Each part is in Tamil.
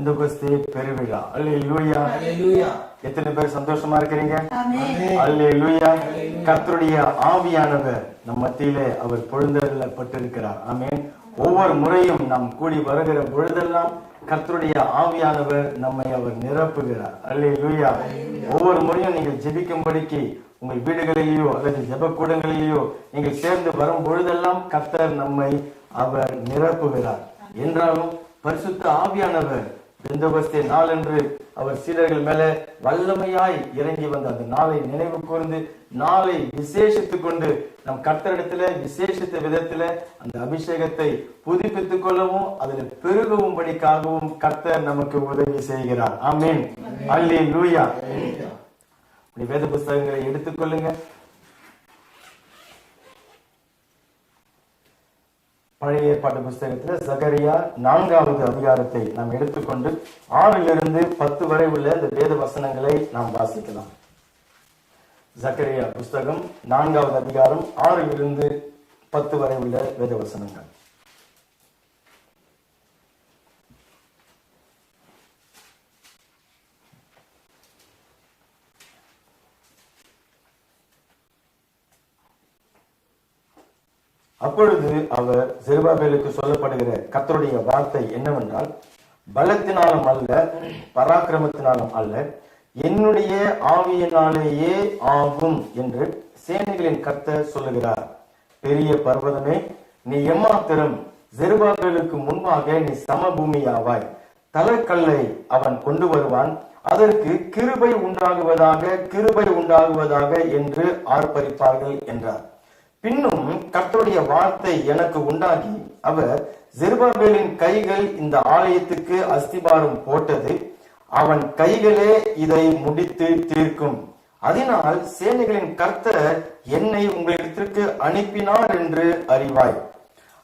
பெந்தெகோஸ்தே பெருவிழா. அல்லேலூயா. எத்தனை பேர் சந்தோஷமா இருக்கிறீங்க? அல்லேலூயா. கர்த்தருடைய ஆவியானவர் நம் மத்தியிலே அவர் பொழுந்தருளப்பட்டிருக்கிறார். ஆமென். ஒவ்வொரு முறையும் நாம் கூடி வருகிற பொழுதெல்லாம் கர்த்தருடைய ஆவியானவர் நம்மை அவர் நிரப்புகிறார். அல்லேலூயா. ஒவ்வொரு முறையும் நீங்கள் ஜெபிக்கும்படிக்கு உங்கள் வீடுகளிலேயோ அல்லது ஜெபக்கூடங்களிலேயோ நீங்கள் சேர்ந்து வரும் பொழுதெல்லாம் கர்த்தர் நம்மை அவர் நிரப்புகிறார். என்றாலும் பரிசுத்த ஆவியானவர் பெந்தெகோஸ்தே நாள் என்று அவர் சீடர்கள் மேல வல்லமையாய் இறங்கி வந்த அந்த நாளை நினைவு கூர்ந்து நாளை விசேஷித்துக் கொண்டு நம் கர்த்தரிடத்துல விசேஷித்த விதத்துல அந்த அபிஷேகத்தை புதுப்பித்துக் கொள்ளவும் அதில் பெருகவும் படிக்காகவும் கர்த்தர் நமக்கு உதவி செய்கிறார். ஆமென். அல்லேலூயா. வேத புஸ்தகங்களை எடுத்துக்கொள்ளுங்க. பழைய ஏற்பாட்டு புஸ்தகத்துல சகரியா 4வது அதிகாரத்தை நாம் எடுத்துக்கொண்டு 6 to 10 வரை உள்ள இந்த வேத வசனங்களை நாம் வாசிக்கலாம். சகரியா புஸ்தகம் 4வது அதிகாரம் 6 to 10 வரை உள்ள வேத வசனங்கள். அப்பொழுது அவர் செருபாபேலுக்கு சொல்லப்படுகிற கர்த்தருடைய வார்த்தை என்னவென்றால், பலத்தினாலும் அல்ல பராக்கிரமத்தினாலும் அல்ல, என்னுடைய ஆவியினாலேயே ஆகும் என்று சேனைகளின் கர்த்தர் சொல்லுகிறார். பெரிய பர்வதமே, நீ எம்மாத்திரம்? செருபாபேலுக்கு முன்பாக நீ சமபூமியாவாய். தலக்கல்லை அவன் கொண்டு வருவான், அதற்கு கிருபை உண்டாகுவதாக கிருபை உண்டாகுவதாக என்று ஆர்ப்பரிப்பார்கள் என்றார். பின்னும் கர்த்தருடைய வார்த்தை எனக்கு உண்டாகி, அவர் செருபாபேலின் கைகள் இந்த ஆலயத்துக்கு அஸ்திபாரம் போட்டது, அவன் கைகளே இதை முடித்து தீர்க்கும். அதனால் சேனைகளின் கர்த்தர் என்னை உங்களிடத்திற்கு அனுப்பினார் என்று அறிவாய்.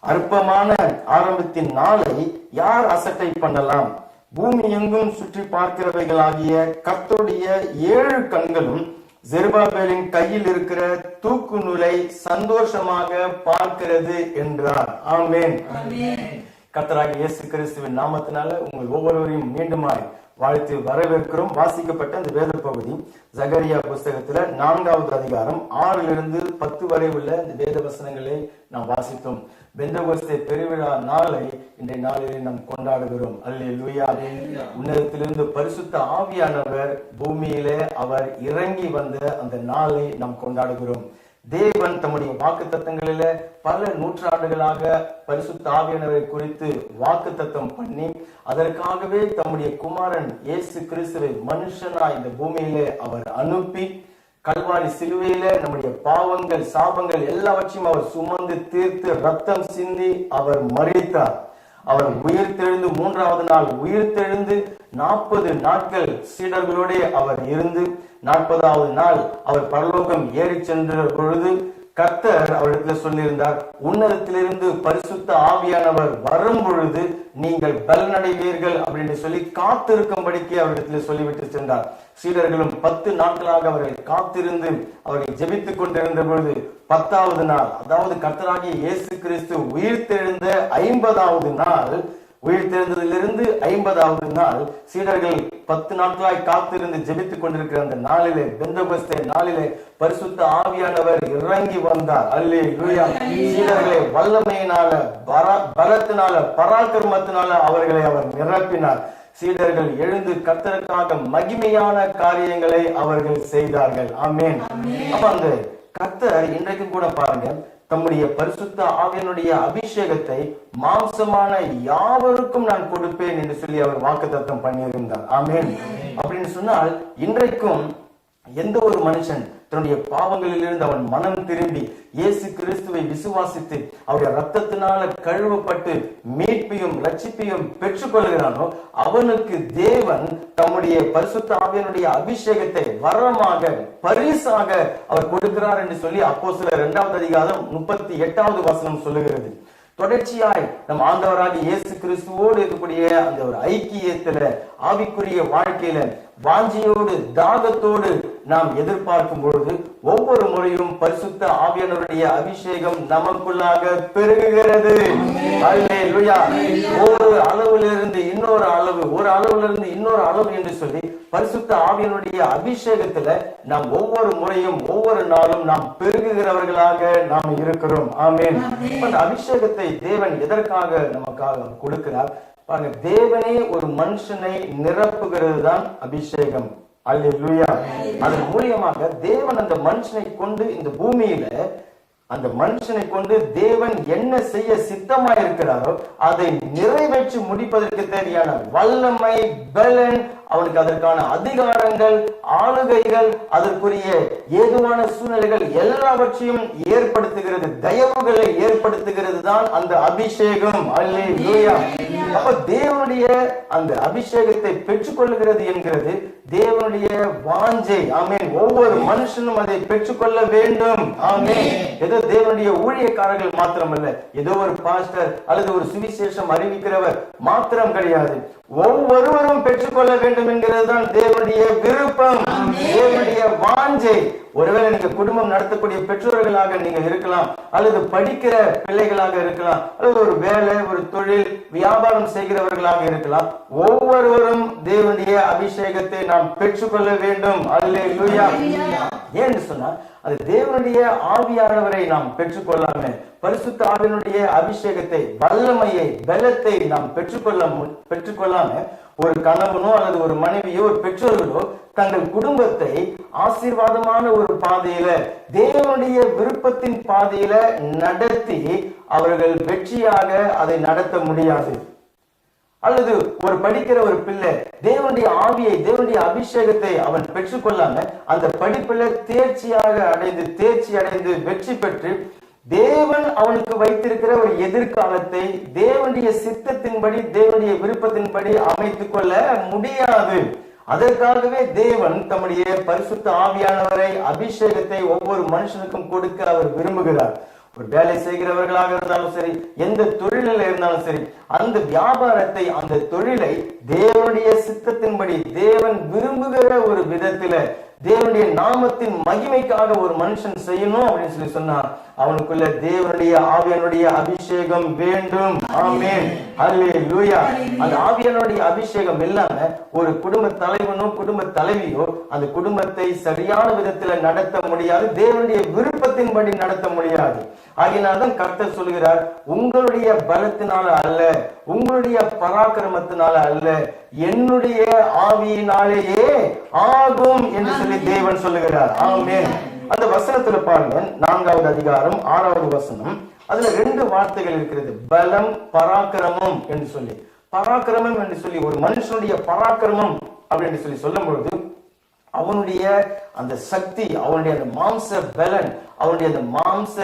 அற்பமான ஆரம்பத்தின் நாளை யார் அசட்டை பண்ணலாம்? பூமி எங்கும் சுற்றி பார்க்கிறவைகளாகிய கர்த்தருடைய 7 கண்களும் செருபாபேலின் கையில் இருக்கிற தூக்கு நூலை சந்தோஷமாக பார்க்கிறது என்றார். ஆமென். கர்த்தராகிய இயேசு கிறிஸ்துவின் நாமத்தினால உங்கள் ஒவ்வொருவரையும் மீண்டுமாய் வாழ்த்து வரவேற்கிறோம். வாசிக்கப்பட்ட அந்த வேத பகுதி சகரியா புஸ்தகத்துல 4வது அதிகாரம் 6 to 10 வரை உள்ள இந்த வேத வசனங்களை நாம் வாசித்தோம். பெந்தெகோஸ்தே பெருவிழா நாளை இன்றைய நாளிலே நாம் கொண்டாடுகிறோம். அல்லேலூயா. உன்னதத்திலிருந்து பரிசுத்த ஆவியானவர் பூமியிலே அவர் இறங்கி வந்த அந்த நாளை நாம் கொண்டாடுகிறோம். தேவன் தம்முடைய வாக்குத்தத்தங்களில பல நூற்றாண்டுகளாக பரிசுத்த ஆவியானவரை குறித்து வாக்குத்தத்தம் பண்ணி அதற்காகவே தம்முடைய குமாரன் இயேசு கிறிஸ்துவை மனுஷனாய் இந்த பூமியிலே அவர் அனுப்பி கல்வாரி சிலுவையில நம்முடைய பாவங்கள் சாபங்கள் எல்லாவற்றையும் அவர் சுமந்து தீர்த்து ரத்தம் சிந்தி அவர் மரித்தார். அவர் உயிர்த்தெழுந்து 3வது நாள் உயிர்த்தெழுந்து 40 நாட்கள் சீடர்களோட அவர் இருந்து 40வது நாள் அவர் பரலோகம் ஏறி சென்ற பொழுது கர்த்தர் அவரிடத்துல சொல்லியிருந்தார், உன்னதத்திலிருந்து பரிசுத்த ஆவியானவர் வரும் பொழுது நீங்கள் பலனடைவீர்கள் அப்படின்னு சொல்லி காத்திருக்கும்படிக்கு அவரிடத்துல சொல்லிவிட்டு சென்றார். சீடர்களும் 10 நாட்களாக அவர்கள் காத்திருந்து அவர்கள் ஜெபித்துக் கொண்டிருந்த பொழுது 10வது நாள், அதாவது கர்த்தராகிய இயேசு கிறிஸ்து உயிர்த்தெழுந்த 50வது நாள், உயிர்த்தெழுந்ததிலிருந்து 50வது நாள் சீடர்கள் 10 நாட்களாய் காத்திருந்து ஜெபித்துக் கொண்டிருக்கிற அந்த நாளிலே, பெந்தெகோஸ்தே நாளிலே பரிசுத்த ஆவியானவர் இறங்கி வந்தார். அல்லேலூயா. சீடர்களை வல்லமையினால பலத்தினால பராக்கிரமத்தினால அவர்களை அவர் நிரப்பினார். சீடர்கள் எழுந்து கர்த்தருக்காக மகிமையான காரியங்களை அவர்கள் செய்தார்கள். ஆமென். அப்ப அந்த கர்த்தர் இன்றைக்கும் கூட பாருங்க, தம்முடைய பரிசுத்த ஆவியனுடைய அபிஷேகத்தை மாம்சமான யாவருக்கும் நான் கொடுப்பேன் என்று சொல்லி அவர் வாக்குத்தத்தம் பண்ணியிருந்தார். ஆமென். அப்படின்னு சொன்னால் இன்றைக்கும் எந்த ஒரு மனுஷன் தன்னுடைய பாவங்களிலிருந்து அவன் மனம் திரும்பி இயேசு கிறிஸ்துவை விசுவாசித்து அவருடைய ரத்தத்தினால கழுவப்பட்டு மீட்பையும் ரட்சிப்பையும் பெற்றுக் கொள்கிறானோ அவனுக்கு தேவன் தம்முடைய பரிசுத்த ஆவியனுடைய அபிஷேகத்தை வரமாக பரிசாக அவர் கொடுக்கிறார் என்று சொல்லி அப்போஸ்தலர் 2வது அதிகாரம் 38வது வசனம் சொல்லுகிறது. தொடர்ச்சியாய் நம் ஆண்டவராகிய இயேசு கிறிஸ்துவோடு இருக்கக்கூடிய அந்த ஒரு ஐக்கியத்துல ஆவிக்குரிய வாழ்க்கையில வாஞ்சியோடு தாகத்தோடு நாம் எதிர்பார்க்கும் பொழுது ஒவ்வொரு முறையும் பரிசுத்த ஆவியானவருடைய அபிஷேகம் நமக்குள்ளாக பெருகுகிறது. அல்லேலூயா. ஒரு அளவிலிருந்து இன்னொரு அளவு, ஒரு அளவிலிருந்து இன்னொரு அளவு என்று சொல்லி பரிசுத்த ஆவியானுடைய அபிஷேகத்துல நாம் ஒவ்வொரு முறையும் ஒவ்வொரு நாளும் நாம் பெருகுகிறவர்களாக நாம் இருக்கிறோம். ஆமென். அந்த அபிஷேகத்தை தேவன் எதற்காக நமக்காக கொடுக்கிறார் பாருங்க. தேவனே ஒரு மனுஷனை நிரப்புகிறது தான் அபிஷேகம். அல்லேலூயா. அதன் மூலியமாக தேவன் அந்த மனுஷனை கொண்டு இந்த பூமியில அந்த மனுஷனை கொண்டு தேவன் என்ன செய்ய சித்தமா இருக்கிறாரோ அதை நிறைவேற்றி முடிப்பதற்கு தேவையான வல்லமை, பலன், அவனுக்கு அதற்கான அதிகாரங்கள், ஆளுகைகள், அதற்குரிய ஏதுவான சூழ்நிலைகள் எல்லாவற்றையும் ஏற்படுத்துகிறது, தயவுகளை ஏற்படுத்துகிறது தான் அந்த அபிஷேகம். அல்லேலூயா. அப்ப தேவனுடைய அந்த அபிஷேகத்தை பெற்றுக்கொள்ளுகிறது என்கிறது தேவனுடைய வாஞ்சை. ஆமென். ஒவ்வொரு மனுஷனும் அதை பெற்றுக்கொள்ள வேண்டும். ஆமென். ஏதோ தேவனுடைய ஊழியக்காரர்கள் மாத்திரமல்ல, ஏதோ ஒரு பாஸ்டர் அல்லது ஒரு சுவிசேஷம் அறிவிக்கிறவர் மாத்திரம் கிடையாது. ஒவ்வொருவரும் பெற்றுக்கொள்ள வேண்டும் என்கிறது தான் தேவனுடைய விருப்பம், தேவனுடைய வாஞ்சை. ஒருவேளை நீங்க குடும்பம் நடத்தக்கூடிய பெற்றோர்களாக நீங்க இருக்கலாம், அல்லது படிக்கிற பிள்ளைகளாக இருக்கலாம், அல்லது ஒரு வேலை, ஒரு தொழில், வியாபாரம் செய்கிறவர்களாக இருக்கலாம். ஒவ்வொருவரும் தேவனுடைய அபிஷேகத்தை நாம் பெற்றுக்கொள்ள வேண்டும். அல்லேலூயா. ஏன்னு சொன்னா அது தேவனுடைய ஆவியானவரை நாம் பெற்றுக்கொள்ளாம பரிசுத்த ஆவியினுடைய அபிஷேகத்தை, வல்லமையை, பலத்தை நாம் பெற்றுக்கொள்ளாம ஒரு கணவனோ அல்லது ஒரு மனைவியோ ஒரு பெற்றோர்களோ தங்கள் குடும்பத்தை ஆசீர்வாதமான ஒரு பாதையில, தேவனுடைய விருப்பத்தின் பாதையில நடத்தி அவர்கள் வெற்றியாக அதை நடத்த முடியாது. அல்லது ஒரு படிக்கிற ஒரு பிள்ளை தேவனுடைய ஆவியை, தேவனுடைய அபிஷேகத்தை அவன் பெற்றுக்கொள்ளாம அந்த படிப்புல தேர்ச்சி அடைந்து வெற்றி பெற்று தேவன் அவனுக்கு வைத்திருக்கிற ஒரு எதிர்காலத்தை தேவனுடைய சித்தத்தின்படி, தேவனுடைய விருப்பத்தின்படி அமைத்துக் கொள்ள முடியாது. அதற்காகவே தேவன் தம்முடைய பரிசுத்த ஆவியானவரை, அபிஷேகத்தை ஒவ்வொரு மனுஷனுக்கும் கொடுக்க அவர் விரும்புகிறார். ஒரு வேலை செய்கிறவர்களாக இருந்தாலும் சரி, எந்த தொழிலில் இருந்தாலும் சரி, அந்த வியாபாரத்தை, அந்த தொழிலை தேவனுடைய சித்தத்தின்படி, தேவன் விரும்புகிற ஒரு விதத்துல, தேவனுடைய நாமத்தின் மகிமைக்காக ஒரு மனுஷன் செய்யணும் அப்படின்னு சொல்லி சொன்னா அவனுக்குள்ள தேவனுடைய ஆவியானுடைய அபிஷேகம் வேண்டும். ஆமென். அல்லேலூயா. அந்த ஆவியானுடைய அபிஷேகம் இல்லாம ஒரு குடும்ப தலைவனோ குடும்ப தலைவியோ அந்த குடும்பத்தை சரியான விதத்துல நடத்த முடியாது, தேவனுடைய விருப்பத்தின்படி நடத்த முடியாது. ஆகையினால்தான் கர்த்தர் சொல்கிறார், உங்களுடைய பலத்தினால அல்ல, உங்களுடைய பராக்கிரமத்தினால அல்ல, என்னுடைய ஆவியினாலேயே ஆகும் என்று சொல்லி தேவன் சொல்லுகிறார். ஆமென். அந்த வசனத்துல பாருங்க, 4வது அதிகாரம் 6வது வசனம். அதுல 2 வார்த்தைகள் இருக்கிறது, பலம், பராக்கிரமம் என்று சொல்லி. பராக்கிரமம் என்று சொல்லி ஒரு மனுஷனுடைய பராக்கிரமம் அப்படின்னு சொல்லி சொல்லும் பொழுது அவனுடைய அந்த சக்தி, அவனுடைய அந்த மாம்ச பலன், அவனுடைய அந்த மாம்ச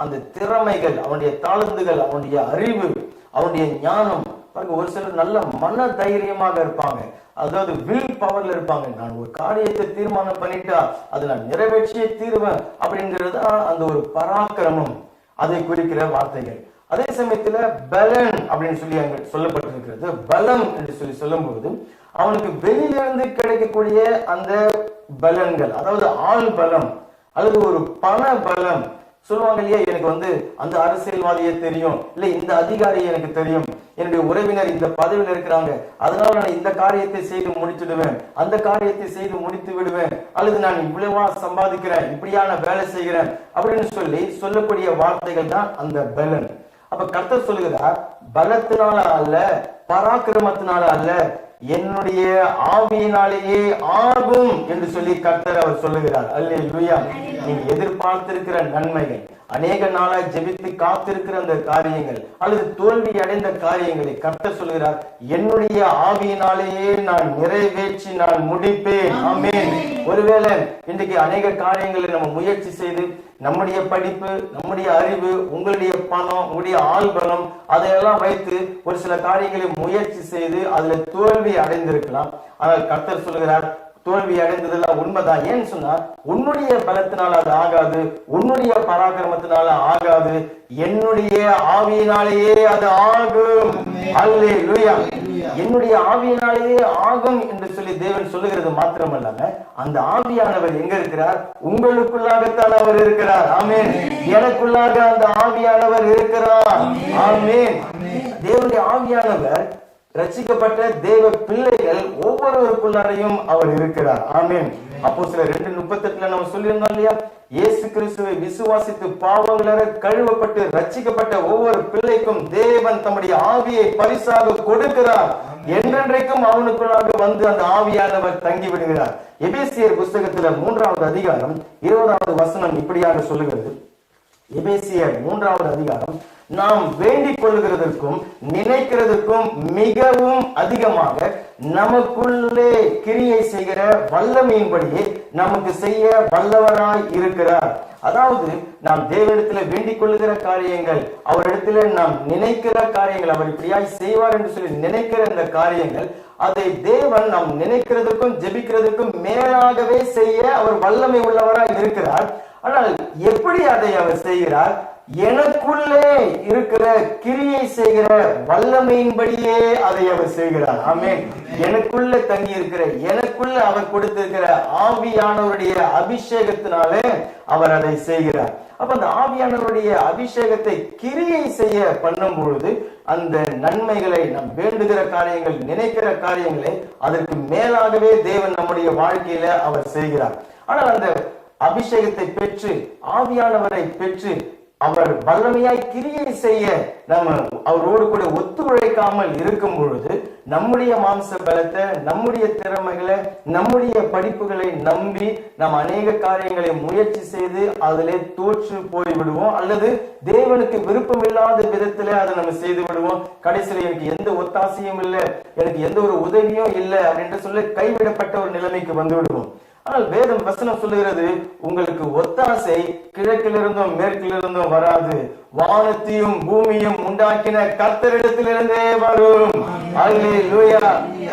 அந்த திறமைகள், அவனுடைய தாளந்துகள், அவனுடைய அறிவு, அவனுடைய ஞானம். பாருங்க, ஒரு சிலர் நல்ல மன தைரியமாக இருப்பாங்க, அதாவது வில் பவர்ல இருப்பாங்க. நான் ஒரு காரியத்தை தீர்மானம் பண்ணிட்டா அதை நான் நிறைவேற்றியே தீருவேன் அப்படிங்கிறது அந்த ஒரு பராக்கிரமம், அதை குறிக்கிற வார்த்தைகள். அதே சமயத்துல பலன் அப்படின்னு சொல்லி அங்க சொல்லப்பட்டிருக்கிறது. பலம் என்று சொல்லி சொல்லும் பொழுது அவனுக்கு வெளியிலிருந்து கிடைக்கக்கூடிய அந்த பலன்கள், அதாவது ஆள் பலம் அல்லது ஒரு பண பலம். சொல்லுவாங்க இல்லையா, எனக்கு அந்த அரசியல்வாதியே தெரியும், இல்ல இந்த அதிகாரி எனக்கு தெரியும், என்னுடைய உறவினர் இந்த பதவியில் இருக்கிறாங்க, அதனால நான் இந்த காரியத்தை செய்து முடிச்சுடுவேன், அந்த காரியத்தை செய்து முடித்து விடுவேன், அல்லது நான் இவ்வளவா சம்பாதிக்கிறேன், இப்படியான வேலை செய்கிறேன் அப்படின்னு சொல்லக்கூடிய வார்த்தைகள் தான் அந்த பலன். அப்ப கர்த்தர் சொல்லுகிறார், பலத்தினால அல்ல, பராக்கிரமத்தினால அல்ல, என்னுடைய ஆவியினாலேயே ஆகும் என்று சொல்லி கர்த்தர் அவர் சொல்லுகிறார். அல்லேலூயா. நீங்க எதிர்பார்த்திருக்கிற நன்மைகள், அநேக நாளாய் ஜெபித்து காத்திருக்கிற அந்த காரியங்கள் அல்லது தோல்வி அடைந்த காரியங்களை கர்த்தர் சொல்கிறார், என்னுடைய ஆவியினாலேயே நான் நிறைவேற்றி நான் முடிப்பேன். ஆமென். ஒருவேளை இன்றைக்கு அநேக காரியங்களை நம்ம முயற்சி செய்து நம்முடைய படிப்பு, நம்முடைய அறிவு, உங்களுடைய பணம், உங்களுடைய ஆள் பலம், அதையெல்லாம் வைத்து ஒரு சில காரியங்களை முயற்சி செய்து அதுல தோல்வி அடைந்திருக்கலாம். ஆனால் கர்த்தர் சொல்கிறார், தோல்வி அடைந்ததெல்லாம் உண்மைதான். ஏன்னு சொன்னா உன்னுடைய பலத்தினால அது ஆகாது, உன்னுடைய பராக்கிரமத்தினால ஆகாது, என்னுடைய ஆவியினாலேயே அது ஆகும். அல்லேலூயா. என்னுடைய ஆவியினாலேயே ஆகும் என்று சொல்லி தேவன் சொல்லுகிறது மாத்திரமல்லாம அந்த ஆவியானவர் எங்க இருக்கிறார்? உங்களுக்குள்ளாகத்தான் அவர் இருக்கிறார். ஆமென். எனக்குள்ளாக அந்த ஆவியானவர் இருக்கிறார். ஆமென். தேவனுடைய ஆவியானவர் ரட்சிக்கப்பட்ட தேவ பிள்ளைகள் ஒவ்வொருவருக்குள்ளாரையும் அவர் இருக்கிறார். ஆமென். அப்போஸ்தலர் 2:38 நம்ம சொல்லியிருந்தோம் இல்லையா? இயேசு கிறிஸ்துவை விசுவாசித்து பாவங்களற கழுவப்பட்டு ரட்சிக்கப்பட்ட ஒவ்வொரு பிள்ளைக்கும் தேவன் தம்முடைய ஆவியை பரிசாக கொடுக்கிறார். என்றென்றைக்கும் அவனுக்குள்ளாக வந்து அந்த ஆவியானவர் தங்கி விடுகிறார். எபேசியர் புஸ்தகத்துல 3வது அதிகாரம் 20வது வசனம் இப்படியாக சொல்லுகிறது. எபேசியர் 3வது அதிகாரம், நாம் வேண்டிக் கொள்ளுகிறதற்கும் நினைக்கிறதற்கும் மிகவும் அதிகமாக நமக்குள்ளே கிரியை செய்கிற வல்லமையின்படியே நமக்கு செய்ய வல்லவராய் இருக்கிறார். அதாவது நாம் தேவனிடத்துல வேண்டிக் கொள்ளுகிற காரியங்கள், அவரிடத்துல நாம் நினைக்கிற காரியங்கள், அவர் இப்படியாய் செய்வார் என்று சொல்லி நினைக்கிற இந்த காரியங்கள், அதை தேவன் நாம் நினைக்கிறதுக்கும் ஜெபிக்கிறதுக்கும் மேலாகவே செய்ய அவர் வல்லமை உள்ளவராய் இருக்கிறார். ஆனால் எப்படி அதை அவர் செய்கிறார்? எனக்குள்ளே இருக்கிற கிரியை செய்கிற வல்லமையின்படியே அதை அவர் செய்கிறார். ஆமென். எனக்குள்ள தங்கி இருக்கிற, எனக்குள்ள அவர் கொடுத்திருக்கிற ஆவியானவருடைய அபிஷேகத்தினாலே அவர் அதை செய்கிறார். அப்ப அந்த ஆவியானவருடைய அபிஷேகத்தை கிரியை செய்ய பண்ணும் பொழுது அந்த நன்மைகளை, நாம் வேண்டுகிற காரியங்கள், நினைக்கிற காரியங்களை அதற்கு மேலாகவே தேவன் நம்முடைய வாழ்க்கையில அவர் செய்கிறார். ஆனால் அந்த அபிஷேகத்தை பெற்று, ஆவியானவரை பெற்று அவர் வல்லமையாய் கிரியை செய்ய நம்ம அவரோடு கூட ஒத்துழைக்காமல் இருக்கும் பொழுது நம்முடைய மாம்ச பலத்தை, நம்முடைய திறமைகளை, நம்முடைய படிப்புகளை நம்பி நாம் அநேக காரியங்களை முயற்சி செய்து அதிலே தோற்று போய் விடுவோம். அல்லது தேவனுக்கு விருப்பம் இல்லாத விதத்திலே அதை நம்ம செய்து விடுவோம். கடைசியில் எனக்கு எந்த ஒத்தாசையும் இல்லை, எனக்கு எந்த ஒரு உதவியும் இல்லை அப்படின்னு சொல்லி கைவிடப்பட்ட ஒரு நிலைமைக்கு வந்து விடுவோம். ஆனால் வேதம் வசனம் சொல்லுகிறது, உங்களுக்கு ஒத்தாசை கிழக்கிலிருந்தும் மேற்கிலிருந்தும் வராது, வானத்தையும் பூமியும் உண்டாக்கின கர்த்தரிடத்திலிருந்தே வரும். அல்லேலூயா.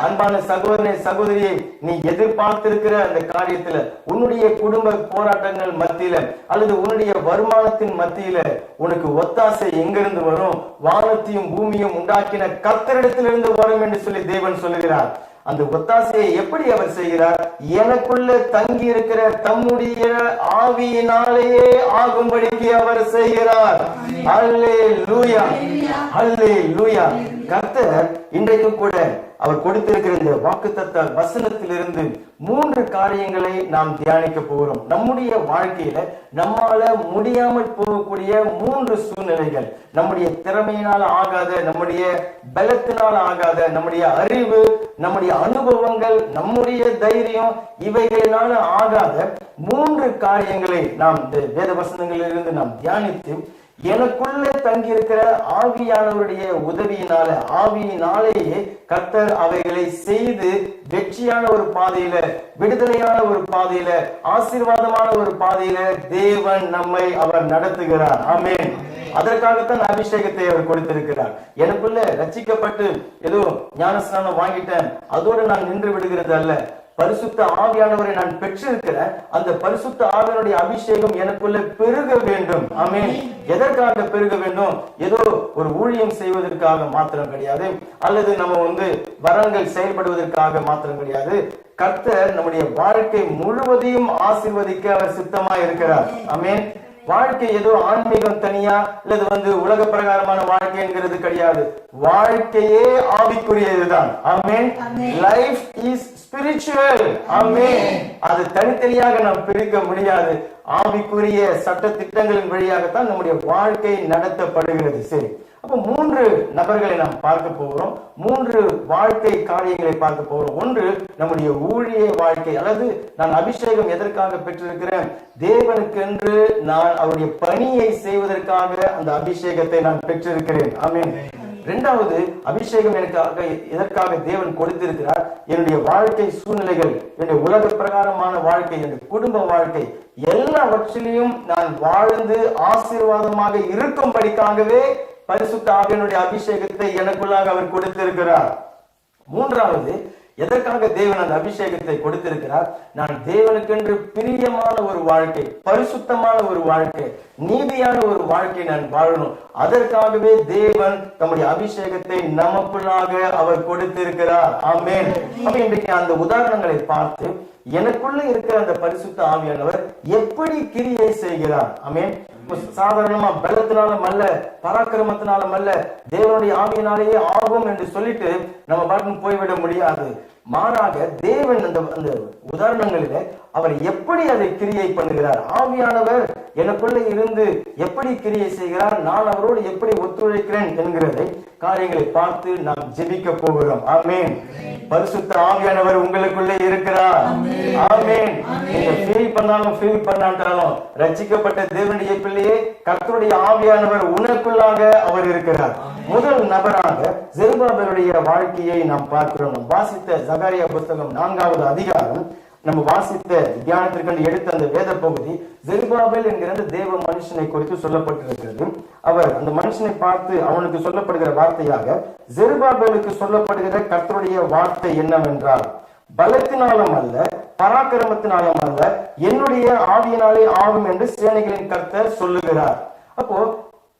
அன்பான சகோதரனே, சகோதரியை, நீ எதிர்பார்த்திருக்கிற அந்த காரியத்துல, உன்னுடைய குடும்ப போராட்டங்கள் மத்தியில அல்லது உன்னுடைய வருமானத்தின் மத்தியில உனக்கு ஒத்தாசை எங்கிருந்து வரும்? வானத்தையும் பூமியும் உண்டாக்கின கர்த்தரிடத்திலிருந்து வரும் என்று சொல்லி தேவன் சொல்லுகிறார். அந்த ஒத்தாசையை எப்படி அவர் செய்கிறார்? எனக்குள்ள தங்கி இருக்கிற தம்முடைய ஆவியினாலேயே ஆகும்படிக்கு அவர் செய்கிறார். அல்லேலூயா, அல்லேலூயா. கர்த்தர் இன்றைக்கு கூட அவர் கொடுத்திருக்கிற இந்த வாக்குத்தத்த வசனத்திலிருந்து 3 காரியங்களை நாம் தியானிக்க போகிறோம். நம்முடைய வாழ்க்கையில நம்மால முடியாமல் போகக்கூடிய 3 சூழ்நிலைகள், நம்முடைய திறமையினால ஆகாத, நம்முடைய பலத்தினால ஆகாத, நம்முடைய அறிவு, நம்முடைய அனுபவங்கள், நம்முடைய தைரியம், இவைகளினால ஆகாத 3 காரியங்களை நாம் வேத வசனங்களிலிருந்து நாம் தியானித்து, எனக்குள்ளே தங்கி இருக்கிற ஆவியானவருடைய உதவியினால, ஆவியினாலேயே கர்த்தர் அவைகளை செய்து வெற்றியான ஒரு பாதையில, விடுதலையான ஒரு பாதையில, ஆசீர்வாதமான ஒரு பாதையில தேவன் நம்மை அவர் நடத்துகிறார். ஆமென். அதற்காகத்தான் அபிஷேகத்தை அவர் கொடுத்திருக்கிறார். எனக்குள்ள ரட்சிக்கப்பட்டு ஏதோ ஞானஸ்நானம் வாங்கிட்டேன், அதோடு நான் நின்று விடுகிறது அல்ல. பரிசுத்த ஆவியானவரை நான் பெற்றிருக்கிறேன். அந்த பரிசுத்த ஆவியானுடைய அபிஷேகம் எனக்குள்ள பெருக வேண்டும். ஆமென். எதற்காக பெருக வேண்டும்? ஏதோ ஒரு ஊழியம் செய்வதற்காக மாத்திரம் கிடையாது, அல்லது நம்ம வரங்கள் செயல்படுவதற்காக மாத்திரம் கிடையாது. கர்த்தர் நம்முடைய வாழ்க்கை முழுவதையும் ஆசீர்வதிக்க அவர் சித்தமா இருக்கிறார். ஆமென். வாழ்க்கை ஏதோ ஆன்மீகம் தனியா அல்லது உலக பிரகாரமான வாழ்க்கை என்கிறது கிடையாது. வாழ்க்கையே ஆவிக்குரியதுதான். Amen. Life is spiritual. Amen. அது தனித்தனியாக நாம் பிரிக்க முடியாது. ஆவிக்குரிய சட்ட திட்டங்களின் வழியாகத்தான் நம்முடைய வாழ்க்கை நடத்தப்படுகிறது. சரி, அப்ப 3 நபர்களை நாம் பார்க்க போகிறோம். 3 வாழ்க்கை காரியங்களை பார்க்க போகிறோம். ஒன்று, நம்முடைய ஊழிய வாழ்க்கை, அல்லது நான் அபிஷேகம் எதற்காக பெற்றிருக்கிறேன்? தேவனுக்கென்று நான் அவருடைய பணியை செய்வதற்காக அந்த அபிஷேகத்தை நான் பெற்றிருக்கிறேன். ஆமென். 2வது, அபிஷேகம் எனக்காக எதற்காக தேவன் கொடுத்திருக்கிறார்? என்னுடைய வாழ்க்கை சூழ்நிலைகள், என்னுடைய உலக பிரகாரமான வாழ்க்கை, என்னுடைய குடும்ப வாழ்க்கை, எல்லாவற்றிலையும் நான் வாழ்ந்து ஆசீர்வாதமாக இருக்கும்படிக்காகவே பரிசுத்த ஆவியானுடைய அபிஷேகத்தை எனக்குள்ளாக அவர் கொடுத்திருக்கிறார். 3வது, எதற்காக தேவன் அந்த அபிஷேகத்தை கொடுத்திருக்கிறார்? நான் தேவனுக்கென்று பிரியமான ஒரு வாழ்க்கை, பரிசுத்தமான ஒரு வாழ்க்கை, நீதியான ஒரு வாழ்க்கை நான் வாழணும். அதற்காகவே தேவன் தம்முடைய அபிஷேகத்தை நமக்குள்ளாக அவர் கொடுத்திருக்கிறார். ஆமென். அப்ப இன்றைக்கு அந்த உதாரணங்களை பார்த்து எனக்குள்ள இருக்கிற அந்த பரிசுத்த ஆவியானவர் எப்படி கிரியை செய்கிறார்? ஆமென். சாதாரணமா பலத்தினாலும் அல்ல, பராக்கிரமத்தினாலும் அல்ல, தேவனுடைய ஆவியினாலேயே ஆகும் என்று சொல்லிட்டு நம்ம பாட்டுன்னு போய்விட முடியாது. மாறாக தேவன் அந்த உதாரணங்களில அவர் எப்படி அதை கிரியை பண்ணுகிறார், ஆவியானவர் எனக்குள்ள இருந்து எப்படி கிரியை செய்கிறார், நான் அவரோடு எப்படி ஒத்துழைக்கிறேன் என்கிறதை காரியங்களை பார்த்து நாம் ஜெபிக்க போகிறோம். ஆமென். பரிசுத்த ஆவியானவர் உங்களுக்குள்ளே இருக்கிறார். ஆமென். நீங்க ஃபீல் பண்ணாலும் ஃபீல் பண்ணாலும் ரட்சிக்கப்பட்ட தேவனுடைய பிள்ளையே, கர்த்தருடைய ஆவியானவர் உனக்குள்ளாக அவர் இருக்கிறார். முதல் நபராக செருபாபேலுடைய வாழ்க்கையை நாம் பார்க்கிறோம். நாம் வாசித்த சகரியா புத்தகம் 4வது அதிகாரம், நம்ம வாசித்த தியானத்திற்கு எடுத்த அந்த வேத பகுதி செருபாபேல் என்கிற தேவ மனுஷனை குறித்து சொல்லப்பட்டிருக்கிறது. அவர் அந்த மனுஷனை பார்த்து அவனுக்கு சொல்லப்படுகிற வார்த்தையாக செருபாபேலுக்கு சொல்லப்படுகிற கர்த்தருடைய வார்த்தை என்னவென்றால், பலத்தினாலும் அல்ல, பராக்கிரமத்தினாலும் அல்ல, என்னுடைய ஆவியினாலே ஆகும் என்று சேனைகளின் கர்த்தர் சொல்லுகிறார். அப்போ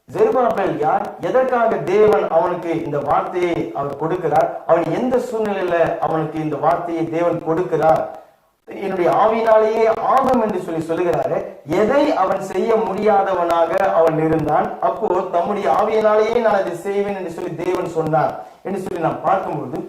செருபாபேல் யார்? எதற்காக தேவன் அவனுக்கு இந்த வார்த்தையை அவர் கொடுக்கிறார்? அவன் எந்த சூழ்நிலையில அவனுக்கு இந்த வார்த்தையை தேவன் கொடுக்கிறார்? என்னுடைய ஆவியினாலேயே ஆகும் என்று சொல்லுகிறாரு. எதை அவன் செய்ய முடியாதவனாக அவன் இருந்தான். அப்போ தம்முடைய ஆவியினாலேயே நான் அதை செய்வேன் என்று சொல்லி தேவன் சொன்னார் என்று சொல்லி நாம் பார்க்கும்போது,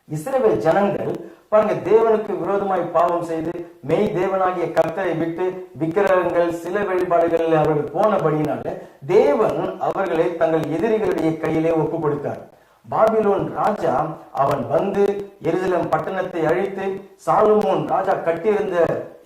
இஸ்ரவேல் ஜனங்கள் பாருங்க, தேவனுக்கு விரோதமாய் பாவம் செய்து மெய் தேவனாகிய கர்த்தரை விட்டு விக்கிரகங்கள், சில வழிபாடுகள் அவர்கள் போனபடினால தேவன் அவர்களை தங்கள் எதிரிகளுடைய கையிலே ஒப்பு கொடுத்தார். பாபிலோன் ராஜா அவன் வந்து எருசலேம் பட்டணத்தை அழித்து, சாலமோன் ராஜா கட்டியிருந்த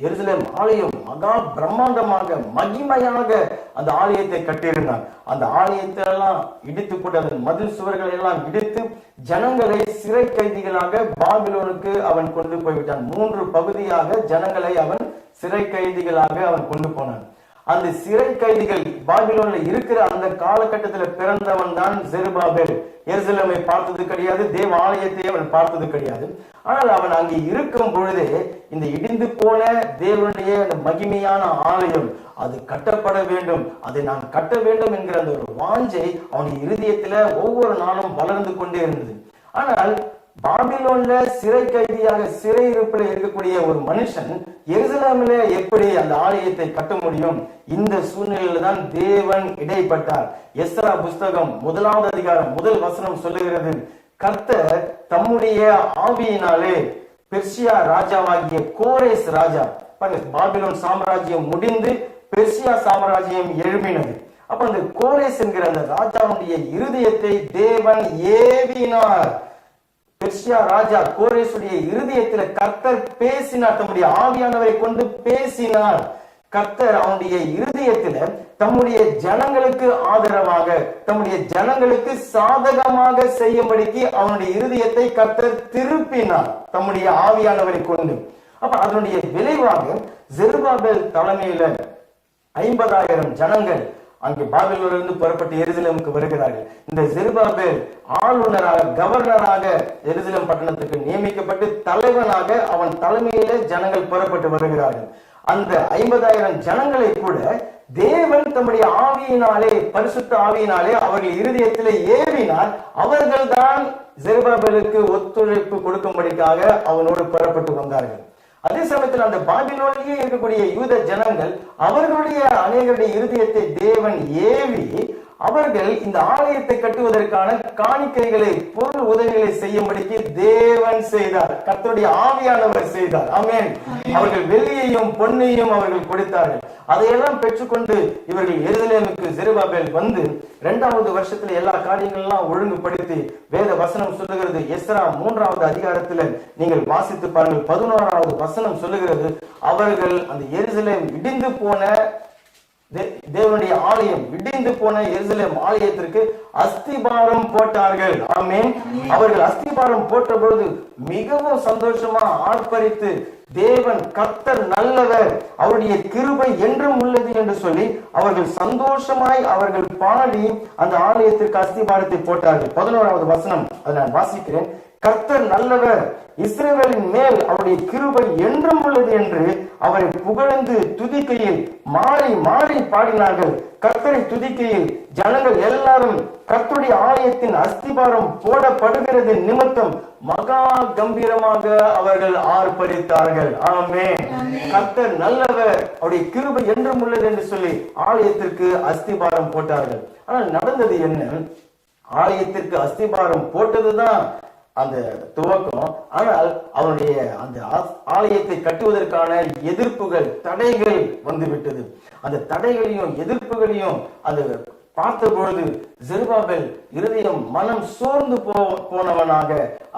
எருசலேம் ஆலயம் மகா பிரம்மாண்டமாக மகிமையாக அந்த ஆலயத்தை கட்டியிருந்தான். அந்த ஆலயத்தை எல்லாம் இடித்து போட்டு அதன் மதில் சுவர்களை எல்லாம் இடித்து ஜனங்களை சிறை கைதிகளாக பாபிலோனுக்கு அவன் கொண்டு போய்விட்டான். 3 பகுதியாக ஜனங்களை அவன் சிறை கைதிகளாக அவன் கொண்டு போனான். அந்த சிறை கைதிகள் பாபிலோன்ல இருக்கிற அந்த காலகட்டத்தில் பிறந்தவன் தான் செருபாபேல். எருசலேமை பார்த்தது கிடையாது, தேவ ஆலயத்தை அவன் பார்த்தது கிடையாது. ஆனால் அவன் அங்கே இருக்கும் பொழுதே இந்த இடிந்து போன தேவனுடைய மகிமையான ஆலயம் அது கட்டப்பட வேண்டும், அதை நான் கட்ட வேண்டும் என்கிற அந்த ஒரு வாஞ்சை அவனுடைய இருதயத்துல ஒவ்வொரு நாளும் வளர்ந்து கொண்டே இருந்தது. ஆனால் பாபிலோன்ல சிறை கைதியாக சிறை இருப்பில் இருக்கக்கூடிய ஒரு மனுஷன் எருசலேமிலே எப்படி அந்த ஆலயத்தை கட்ட முடியும்? இந்த சூழ்நிலையில தான் தேவன் இடைப்பட்டார். எஸ்ரா புஸ்தகம் 1வது அதிகாரம் 1 வசனம் சொல்லுகிறது, கர்த்தர் தம்முடைய ஆவியினாலே பெர்சியா ராஜாவாகிய கோரேஸ் ராஜா, பாபிலோன் சாம்ராஜ்யம் முடிந்து பெர்சியா சாம்ராஜ்யம் எழும்பினது. அப்ப அந்த கோரேஸ் என்கிற அந்த ராஜாவுடைய இருதயத்தை தேவன் ஏவினார். பெர்சியா ராஜா கோரேசுடைய இருதயத்தில் கர்த்தர் பேசினார், தம்முடைய ஆவியானவரை கொண்டு பேசினார். கர்த்தர் அவனுடைய இருதயத்தில் தம்முடைய ஜனங்களுக்கு ஆதரவாக, தம்முடைய ஜனங்களுக்கு சாதகமாக செய்யும்படிக்கு அவனுடைய இருதயத்தை கர்த்தர் திருப்பினார் தம்முடைய ஆவியானவரை கொண்டு. அப்ப அதனுடைய விளைவாக செருபாபேல் தலைமையில 50,000 ஜனங்கள் அங்கே பாபிலோனிலிருந்து புறப்பட்டு எருசலேமுக்கு வருகிறார்கள். இந்த செருபாபேல் ஆளுநராக, கவர்னராக எருசலேம் பட்டணத்துக்கு நியமிக்கப்பட்டு தலைவனாக அவன் தலைமையிலே ஜனங்கள் புறப்பட்டு வருகிறார்கள். அந்த 50,000 ஜனங்களை கூட தேவன் தம்முடைய ஆவியினாலே, பரிசுத்த ஆவியினாலே அவர்கள் இருதயத்திலே ஏவினார். அவர்கள் தான் செருபாபேலுக்கு ஒத்துழைப்பு கொடுக்கும்படிக்காக அவனோடு புறப்பட்டு வந்தார்கள். அதே சமயத்தில் அந்த பாபிலோனிலே இருக்கக்கூடிய யூத ஜனங்கள் அவர்களுடைய அநேகருடைய இருதயத்தை தேவன் ஏவி அவர்கள் இந்த ஆலயத்தை கட்டுவதற்கான காணிக்கைகளை, பொருள் உதவிகளை செய்யும்படிக்கு தேவன் செய்தார். கர்த்தருடைய ஆவியானவர் செய்தார். ஆமென். அவர்கள் வெள்ளியையும் பொன்னையும் அவர்கள் கொடுத்தார்கள். அதையெல்லாம் பெற்றுக்கொண்டு இவர்கள் எருசலேமுக்கு செருபாபேல் வந்து 2வது வருஷத்துல எல்லா காரியங்களெல்லாம் ஒழுங்குபடுத்தி, வேத வசனம் சொல்லுகிறது, எஸ்ரா 3வது அதிகாரத்துல நீங்கள் வாசித்து பாருங்கள், 11வது வசனம் சொல்லுகிறது, அவர்கள் அந்த எருசலேம் இடிந்து போன தேவனுடைய ஆலயம், இடிந்து போன எருசலேம் ஆலயத்திற்கு அஸ்திபாரம் போட்டார்கள். ஆமென். அவர்கள் அஸ்திபாரம் போட்ட பொழுது மிகவும் சந்தோஷமா ஆர்ப்பரித்து தேவன் கர்த்தர் நல்லவர், அவருடைய கிருபை என்றும் உள்ளது என்று சொல்லி அவர்கள் சந்தோஷமாய் அவர்கள் பாடி அந்த ஆலயத்திற்கு அஸ்திபாரத்தை போட்டார்கள். 11வது வசனம், அதை நான் வாசிக்கிறேன். கர்த்தர் நல்லவர், இஸ்ரவேலின் மேல் அவருடைய கிருபை என்றும் உள்ளது என்று அவரை புகழ்ந்து துதிக்கையில் மாறி மாறி பாடினார்கள். கர்த்தரை துதிக்கையில் ஜனங்கள் எல்லாரும் கர்த்தருடைய ஆலயத்தின் அஸ்திபாரம் போடப்படுகிறது நிமித்தம் மகா கம்பீரமாக அவர்கள் ஆர்ப்பரித்தார்கள். ஆமென். கர்த்தர் நல்லவர், அவருடைய கிருபை என்றும் உள்ளது என்று சொல்லி ஆலயத்திற்கு அஸ்திபாரம் போட்டார்கள். ஆனால் நடந்தது என்ன? ஆலயத்திற்கு அஸ்திபாரம் போட்டதுதான் அந்த துவக்கம். ஆனால் அவனுடைய அந்த ஆலயத்தை கட்டுவதற்கான எதிர்ப்புகள், தடைகள் வந்துவிட்டது. அந்த தடைகளையும் எதிர்ப்புகளையும் அந்த பார்த்த பொழுது செருபாபேல் இருதயம் மனம் சோர்ந்து போனவனாக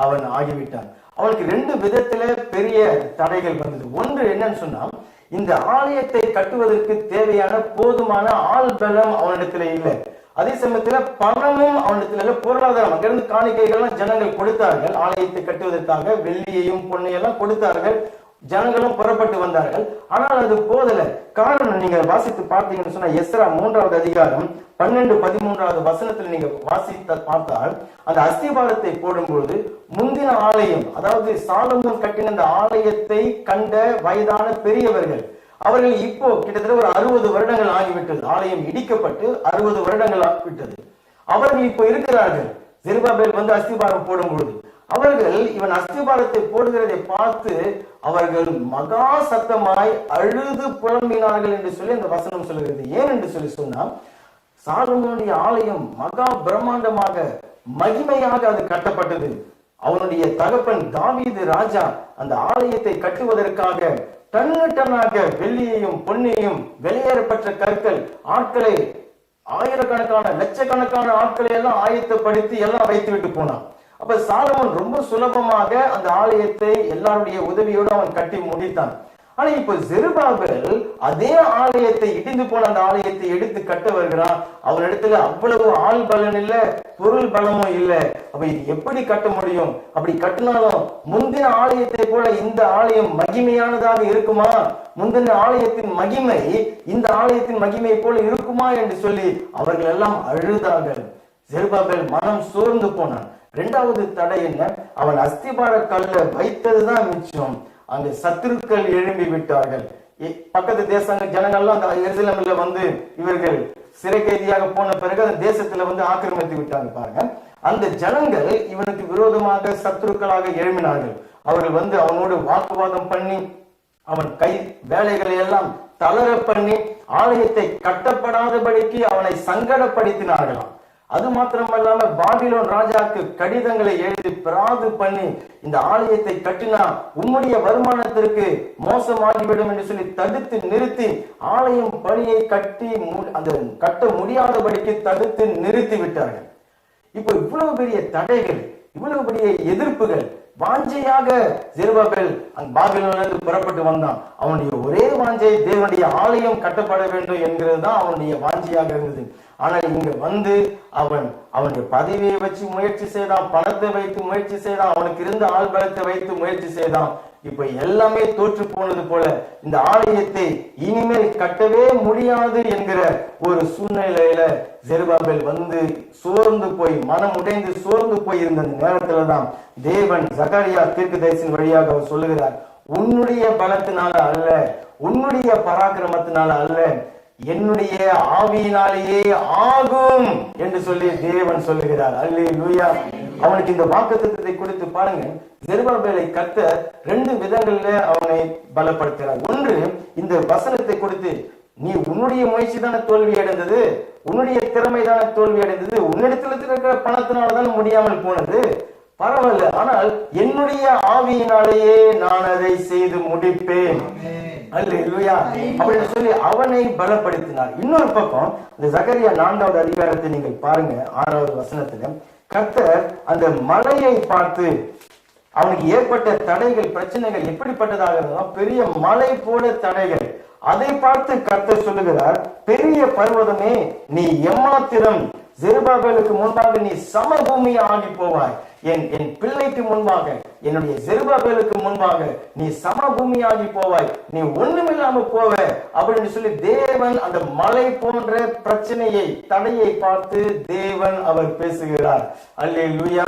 அவன் ஆகிவிட்டான். அவனுக்கு 2 விதத்துல பெரிய தடைகள் வந்தது. ஒன்று என்னன்னு சொன்னா, இந்த ஆலயத்தை கட்டுவதற்கு தேவையான போதுமான ஆள் பலம் அவனிடத்துல இல்லை. அதே சமயத்துல பணமும் அவனிடத்துல பொருளாதாரம், அங்கிருந்து காணிக்கைகள் ஜனங்கள் கொடுத்தார்கள். ஆலயத்தை கட்டுவதற்காக வெள்ளியையும் பொன்னையெல்லாம் கொடுத்தார்கள். ஜனங்களும் புறப்பட்டு வந்தார்கள். ஆனால் அது போதல. காரணம், நீங்க வாசித்து பார்த்தீங்கன்னு சொன்னா எஸ்ரா 3வது அதிகாரம் 12-13வது வசனத்தில் நீங்க வாசித்த பார்த்தால், அந்த அஸ்திபாரத்தை போடும்பொழுது முந்தின ஆலயம், அதாவது சாலமோன் கட்டின அந்த ஆலயத்தை கண்ட வயதான பெரியவர்கள், அவர்கள் இப்போ கிட்டத்தட்ட ஒரு 60 வருடங்கள் ஆகிவிட்டது. ஆலயம் இடிக்கப்பட்டு 60 வருடங்கள் ஆகிவிட்டது. அவர்கள் இப்போ இருக்கிறார்கள். செருபாபேல் வந்து அஸ்திபாரம் போடும் பொழுது அவர்கள் இவன் அஸ்திபாரத்தை போடுகிறதை பார்த்து அவர்கள் மகா சத்தமாய் அழுது புலம்பினார்கள் என்று சொல்லி அந்த வசனம் சொல்கிறது. ஏன் என்று சொல்லி சொன்னா, சாலமோனுடைய ஆலயம் மகா பிரம்மாண்டமாக மகிமையாக அது கட்டப்பட்டது. அவனுடைய தகப்பன் தாவீது ராஜா அந்த ஆலயத்தை கட்டுவதற்காக டன்னாக வெள்ளியையும் பொன்னையும் வெளியேறப்பட்ட கற்கள், ஆட்களை ஆயிரக்கணக்கான லட்சக்கணக்கான ஆட்களை எல்லாம் ஆயத்தப்படுத்தி எல்லாம் வைத்து விட்டு போனான். அப்ப சாலமோன் ரொம்ப சுலபமாக அந்த ஆலயத்தை எல்லாருடைய உதவியோடு அவன் கட்டி முடித்தான். ஆனா இப்ப செருபாபேல் அதே ஆலயத்தை, இடிந்து போன அந்த ஆலயத்தை எடுத்து கட்ட வருகிறான். அவனிடத்துல அவ்வளவு ஆள் பலன் இல்ல, பொருள் பலமும் இல்ல. அப்ப இது எப்படி கட்ட முடியும்? அப்படி கட்டினாலும் முந்தின ஆலயத்தை போல இந்த ஆலயம் மகிமையானதாக இருக்குமா? முந்தின ஆலயத்தின் மகிமை இந்த ஆலயத்தின் மகிமையை போல இருக்குமா என்று சொல்லி அவர்கள் எல்லாம் அழுதார்கள். செருபாபேல் மனம் சோர்ந்து போனான். 2வது தடை என்ன? அவன் அஸ்திபார கல்ல வைத்ததுதான் மிச்சம். அங்க சத்துருக்கள் எழும்பி விட்டார்கள். பக்கத்து தேசங்கள் ஜனங்கள்லாம் அந்த எருசலேமில் வந்து இவர்கள் சிறை கைதியாக போன பிறகு அந்த தேசத்துல வந்து ஆக்கிரமித்து விட்டாங்க. பாருங்க, அந்த ஜனங்கள் இவனுக்கு விரோதமாக சத்துருக்களாக எழும்பினார்கள். அவர்கள் வந்து அவனோடு வாக்குவாதம் பண்ணி அவன் கை வேலைகளை எல்லாம் தளர பண்ணி ஆலயத்தை கட்டப்படாதபடிக்கு அவனை சங்கடப்படுத்தினார்களாம். அது மாத்திரமல்லாம பாபிலோன் ராஜாக்கு கடிதங்களை எழுதி பிராது பண்ணி இந்த ஆலயத்தை கட்டினா உம்முடைய வருமானத்திற்கு மோசமாகிவிடும் என்று சொல்லி தடுத்து நிறுத்தி ஆலயம் பணியை கட்ட முடியாதபடிக்கு தடுத்து நிறுத்தி விட்டார்கள். இப்போ இவ்வளவு பெரிய தடைகள், இவ்வளவு பெரிய எதிர்ப்புகள், வாஞ்சையாக செருபாபேல் பாபிலோனிலிருந்து புறப்பட்டு வந்தான். அவனுடைய ஒரே வாஞ்சை தேவனுடைய ஆலயம் கட்டப்பட வேண்டும் என்கிறது தான் அவனுடைய வாஞ்சையாக இருந்தது. ஆனால் இங்க வந்து அவனுடைய பதவியை வச்சு முயற்சி செய்தான், பணத்தை வைத்து முயற்சி செய்தான், அவனுக்கு இருந்த ஆள் பலத்தை வைத்து முயற்சி செய்தான். இப்ப எல்லாமே தோற்று போனது போல இந்த ஆலயத்தை இனிமேல் கட்டவே முடியாது என்கிற ஒரு சூழ்நிலையில செருபாபேல் வந்து சோர்ந்து போய், மனம் உடைந்து சோர்ந்து போய் இருந்த நேரத்துலதான் தேவன் சகரியா தீர்க்கதரிசியின் வழியாக அவர் சொல்லுகிறார், உன்னுடைய பலத்தினால அல்ல, உன்னுடைய பராக்கிரமத்தினால அல்ல, என்னுடைய ஆவியினாலேயே ஆகும் என்று சொல்லி தேவன் சொல்லுகிறார். அல்லேலூயா. அவனுக்கு இந்த வாக்குத்தத்தத்தை கொடுத்து பாருங்க, செருபாபேலை கர்த்தர் 2 விதங்கள்ல அவனை பலப்படுத்துகிறார். ஒன்று, இந்த வசனத்தை கொடுத்து, நீ உன்னுடைய முயற்சி தானே தோல்வி அடைந்தது, உன்னுடைய திறமை தானே தோல்வி அடைந்தது, உன்னிடத்துல இருக்கிற பணத்தினால்தான் முடியாமல் போனது, பரவாயில்ல, ஆனால் என்னுடைய ஆவியினாலேயே நான் அதை செய்து முடிப்பேன். அல்லேலூயா. அப்படின்னு சொல்லி அவனை பலப்படுத்தினார். இன்னொரு பக்கம் இந்த சகரியா 4வது அதிகாரத்தை நீங்கள் பாருங்க, 6வது வசனத்துல கர்த்தர் அந்த மலையை பார்த்து அவனுக்கு ஏற்பட்ட தடைகள், பிரச்சனைகள் எப்படிப்பட்டதாக இருந்தாலும் பெரிய மலை போல தடைகள், அதை பார்த்து கர்த்தர் சொல்லுகிறார், பெரிய பர்வதமே நீ எம்மாத்திரம், செருபாபேலுக்கு முன்பாக நீ சமபூமி ஆகி போவாய், என் பிள்ளைக்கு முன்பாக, என்னுடைய செருபாபேலுக்கு முன்பாக நீ சமபூமியாகி போவாய், நீ ஒண்ணுமில்லாம போவ அப்படின்னு சொல்லி தேவன் அந்த மலை போன்ற பிரச்சனையை, தடையை பார்த்து தேவன் அவர் பேசுகிறார். அல்லேலூயா.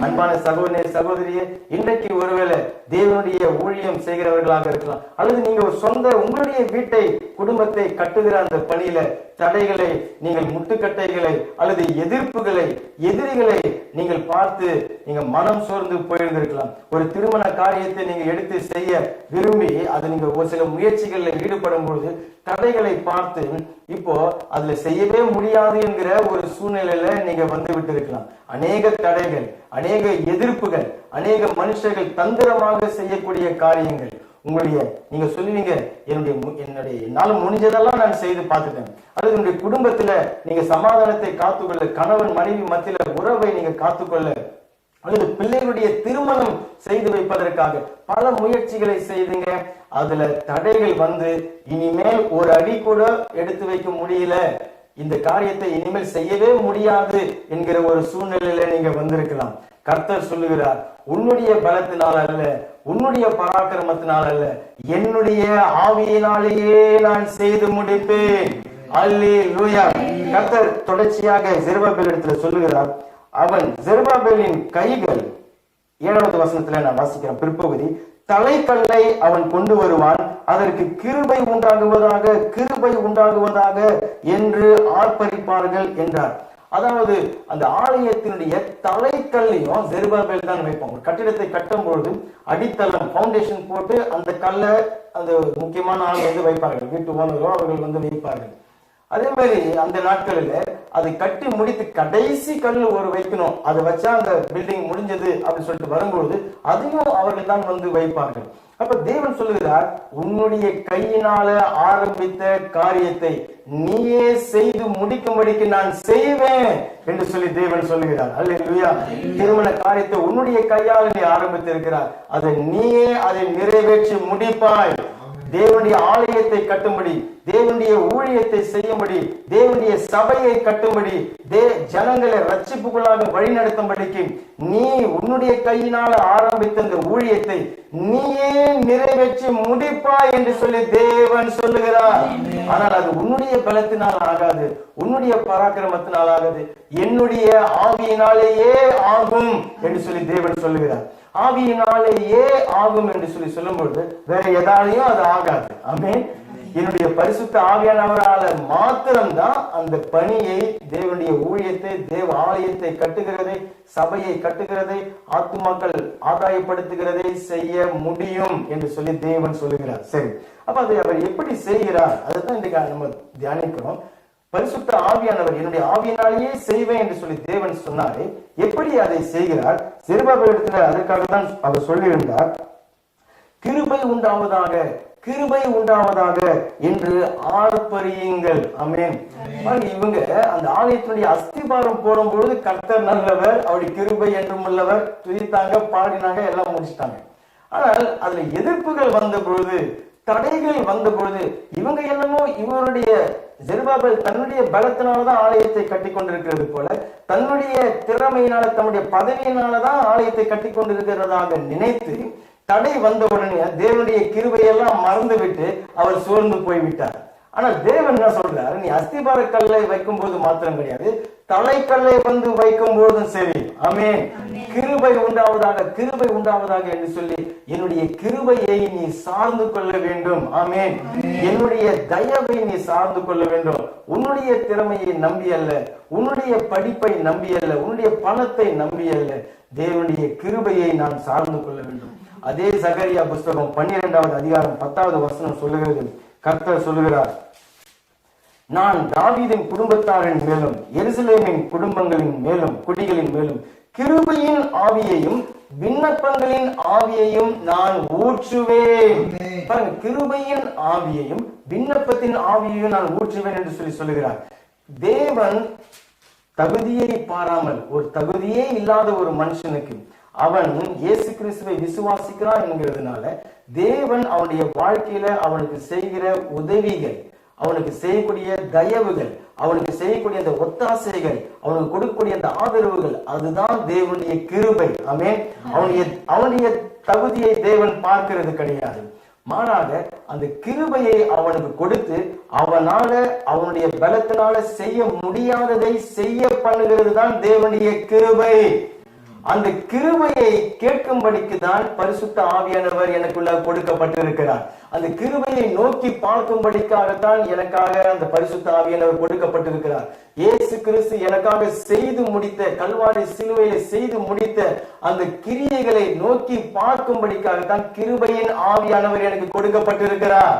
அன்பான சகோதரனே, சகோதரியே, இன்றைக்கு ஒருவேளை தேவனுடைய ஊழியம் செய்கிறவர்களாக இருக்கலாம், அல்லது நீங்க ஒரு சொந்த உங்களுடைய வீட்டை, குடும்பத்தை கட்டுகிற அந்த பணியில தடைகளை, நீங்கள் முட்டுக்கட்டைகளை அல்லது எதிர்ப்புகளை, எதிரிகளை நீங்கள் பார்த்து நீங்க மனம் சோர்ந்து போயிருந்திருக்கலாம். ஒரு திருமண காரியத்தை நீங்க எடுத்து செய்ய விரும்பி அது நீங்க ஒரு சில முயற்சிகளில் ஈடுபடும் பொழுது தடைகளை பார்த்து இப்போ அதுல செய்யவே முடியாது என்கிற ஒரு சூழ்நிலையில நீங்க வந்து விட்டு இருக்கலாம். அநேக தடைகள், அநேக எதிர்ப்புகள், அநேக மனுஷர்கள் தந்திரமாக செய்யக்கூடிய காரியங்கள் உங்களுடைய, நீங்க சொல்லுவீங்க என்னால முடிஞ்சதெல்லாம் நான் செய்து பார்த்துட்டேன். அல்லது உங்களுடைய குடும்பத்துல நீங்க சமாதானத்தை காத்துக்கொள்ள, கணவன் மனைவி மத்தியில உறவை நீங்க காத்துக்கொள்ள, அல்லது பிள்ளைகளுடைய திருமணம் செய்து வைப்பதற்காக பல முயற்சிகளை செய்துங்க. அதுல தடைகள் வந்து இனிமேல் ஒரு அடி கூட எடுத்து வைக்க முடியல, இந்த காரியத்தை இனிமேல் செய்யவே முடியாது என்கிற ஒரு சூழ்நிலையில நீங்க வந்திருக்கலாம். கர்த்தர் சொல்லுகிறார், உன்னுடைய பலத்தினால் அல்ல, உன்னுடைய பராக்கிரமத்தினால் அல்ல, என்னுடைய ஆவியினாலேயே நான் செய்து முடிப்பேன். அல்லேலூயா. கர்த்தர் தொடர்ச்சியாக செருபாபேல் இடத்துல சொல்லுகிறார், அவன் செருபாபேலின் கைகள், 7வது வசனத்துல நான் வாசிக்கிறேன் பிற்பகுதி, தலைக்கல்லை அவன் கொண்டு வருவான், அதற்கு கிருபை உண்டாகுவதாக, கிருபை உண்டாகுவதாக என்று ஆர்ப்பரிப்பார்கள் என்றார். அதாவது அந்த ஆலயத்தினுடைய தலைக்கல்லையும் செருபாபேல் தான் வைப்பாங்க. ஒரு கட்டிடத்தை கட்டும் பொழுது அடித்தளம், பவுண்டேஷன் போட்டு அந்த கல்லை அந்த முக்கியமான ஆள் வந்து வைப்பார்கள், வீட்டு ஓனரோ அவர்கள் வந்து வைப்பார்கள். அதே மாதிரி அந்த நாட்களில் அதை கட்டி முடித்து கடைசி கல் ஒரு வைக்கணும், அதை வச்சா அந்த பில்டிங் முடிஞ்சது அப்படின்னு சொல்லிட்டு வரும்பொழுது அதையும் அவர்கள் தான் வந்து வைப்பார்கள். அப்ப தேவன் சொல்லுகிறார், உன்னுடைய கையினால ஆரம்பித்த காரியத்தை நீயே செய்து முடிக்கும்படிக்கு நான் செய்வேன் என்று சொல்லி தேவன் சொல்லுகிறார். அல்லேலூயா. திருமண காரியத்தை உன்னுடைய கையால் நீ ஆரம்பித்திருக்கிறார், அதை நீயே அதை நிறைவேற்றி முடிப்பாய். தேவனுடைய ஆலயத்தை கட்டும்படி, தேவனுடைய ஊழியத்தை செய்யும்படி, தேவனுடைய சபையை கட்டும்படி, ஜனங்களை ரட்சிப்புக்குள்ளாக வழிநடத்தும்படிக்கு நீ உன்னுடைய கையினால் ஆரம்பித்த இந்த ஊழியத்தை நீயே நிறைவேற்றி முடிப்பாய் என்று சொல்லி தேவன் சொல்லுகிறார். ஆனால் அது உன்னுடைய பலத்தினால் ஆகாது, உன்னுடைய பராக்கிரமத்தினால் ஆகாது, என்னுடைய ஆவியினாலேயே ஆகும் என்று சொல்லி தேவன் சொல்லுகிறார். ஆவியினாலேயே ஆகும் என்று சொல்லி சொல்லும் பொழுது வேற எதாலையும் அது ஆகாது. ஆமென். என்னுடைய பரிசுத்த ஆவியானவரால மாத்திரம்தான் அந்த பணியை, தேவனுடைய ஊழியத்தை, தேவ ஆலயத்தை கட்டுகிறதை, சபையை கட்டுகிறதை, ஆத்துமாக்கள் ஆதாயப்படுத்துகிறதை செய்ய முடியும் என்று சொல்லி தேவன் சொல்லுகிறார். சரி, அப்ப அதை அவர் எப்படி செய்கிறார் அதுதான் இன்றைக்கு நம்ம தியானிக்கிறோம். பரிசுத்த ஆவியானவர் என்னுடைய ஆவியினாலேயே செய்வேன் என்று சொல்லி தேவன் சொன்னாரே, எப்படி அதை செய்கிறார்? செருபாபேலிடத்தில் அதற்காக தான் அவர் சொல்லியிருந்தார், கிருபை உண்டாவதாக, கிருபை உண்டாவதாக என்று ஆர்ப்பரியுங்கள். ஆமென். இவங்க அந்த ஆலயத்தினுடைய அஸ்திபாரம் போடும் பொழுது கர்த்தர் நல்லவர், அவருடைய கிருபை என்றும் உள்ளவர், துதித்தாங்க, பாடினாங்க, எல்லாம் முடிச்சிட்டாங்க. ஆனால் அதுல எதிர்ப்புகள் வந்த பொழுது, தடைகள் வந்த பொழுது இவங்க என்னமோ இவருடைய செருபாபேல் தன்னுடைய பலத்தினாலதான் ஆலயத்தை கட்டி கொண்டிருக்கிறது போல, தன்னுடைய திறமையினால, தன்னுடைய பதவியினாலதான் ஆலயத்தை கட்டி கொண்டிருக்கிறதாக நினைத்து தடை வந்த உடனே தேவனுடைய கிருபையெல்லாம் மறந்து விட்டு அவர் சோர்ந்து போய்விட்டார். ஆனா தேவன் என்ன சொல்றாரு, நீ அஸ்திபார கல்லை வைக்கும் போது மாத்திரம் கிடையாது, தலைக்கல்லை வந்து வைக்கும் போதும் சரி. ஆமென். கிருபை உண்டாவதாக, கிருபை உண்டாவதாக என்று சொல்லி என்னுடைய கிருபையை நீ சார்ந்து கொள்ள வேண்டும். ஆமென். என்னுடைய தயவை நீ சார்ந்து கொள்ள வேண்டும். உன்னுடைய திறமையை நம்பி அல்ல, உன்னுடைய படிப்பை நம்பி அல்ல, உன்னுடைய பணத்தை நம்பி அல்ல, தேவனுடைய கிருபையை நான் சார்ந்து கொள்ள வேண்டும். அதே சகரியா புஸ்தகம் 12வது அதிகாரம் 10வது வசனம் சொல்லுகிறது, கர்த்தர் சொல்லுகிறார், நான் தாவீதின் குடும்பத்தாரின் மேலும் எருசலேமின் குடும்பங்களின் மேலும் குடிகளின் மேலும் கிருபையின் ஆவியையும் விண்ணப்பங்களின் ஆவியையும் நான் ஊற்றுவேன். பாருங்க, கிருபையின் ஆவியையும் விண்ணப்பத்தின் ஆவியையும் நான் ஊற்றுவேன் என்று சொல்லி சொல்லுகிறார். தேவன் தகுதியை பாராமல், ஒரு தகுதியே இல்லாத ஒரு மனுஷனுக்கு அவன் இயேசு கிறிஸ்துவை விசுவாசிக்கிறான் என்கிறதுனால தேவன் அவனுடைய வாழ்க்கையில அவனுக்கு செய்கிற உதவிகள், அவனுக்கு செய்யக்கூடிய தயவுகள், அவனுக்கு செய்யக்கூடிய அந்த ஒத்தாசைகள், அவனுக்கு கொடுக்கக்கூடிய அந்த ஆதரவுகள், அதுதான் தேவனுடைய கிருபை. ஆமென். அவனுடைய தகுதியை தேவன் பார்க்கிறது கிடையாது. மாறாக அந்த கிருபையை அவனுக்கு கொடுத்து அவனுடைய பலத்தினால செய்ய முடியாததை செய்ய பண்ணுகிறது தான் தேவனுடைய கிருபை. அந்த கிருபையை கேட்கும்படிக்கு தான் பரிசுத்த ஆவியானவர் எனக்குள்ள கொடுக்கப்பட்டிருக்கிறார். அந்த கிருபையை நோக்கி பார்க்கும்படிக்காகத்தான் எனக்காக அந்த பரிசுத்த ஆவியானவர் கொடுக்கப்பட்டிருக்கிறார். இயேசு கிறிஸ்து எனக்காக செய்து முடித்த, கல்வாரி சிலுவையில செய்து முடித்த அந்த கிரியைகளை நோக்கி பார்க்கும்படிக்காகத்தான் கிருபையின் ஆவியானவர் எனக்கு கொடுக்கப்பட்டிருக்கிறார்.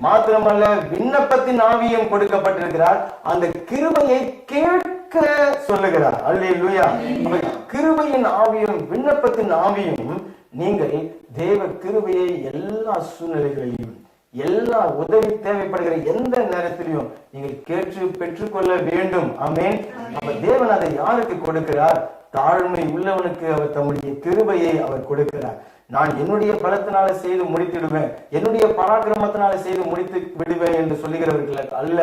மாத்திரமல்ல, விண்ணப்பத்தின் ஆவியும் கொடுக்கப்பட்டிருக்கிறார். அந்த கிருபையை கேட்க சொல்லுகிறார். அல்லேலூயா. கிருபையின் ஆவியும் விண்ணப்பத்தின் ஆவியும் நீங்கள் தேவ கிருபையை எல்லா சூழ்நிலைகளிலும், எல்லா உதவி தேவைப்படுகிற எந்த நேரத்திலையும் நீங்கள் கேட்டு பெற்றுக்கொள்ள வேண்டும். ஆமென். தேவன் அதை யாருக்கு கொடுக்கிறார்? தாழ்மை உள்ளவனுக்கு அவர் தம்முடைய கிருபையை அவர் கொடுக்கிறார். நான் என்னுடைய பலத்தினால செய்து முடித்திடுவேன், என்னுடைய பராக்கிரமத்தினால செய்து முடித்து விடுவேன் என்று சொல்லுகிறவர்களுக்கு அல்ல.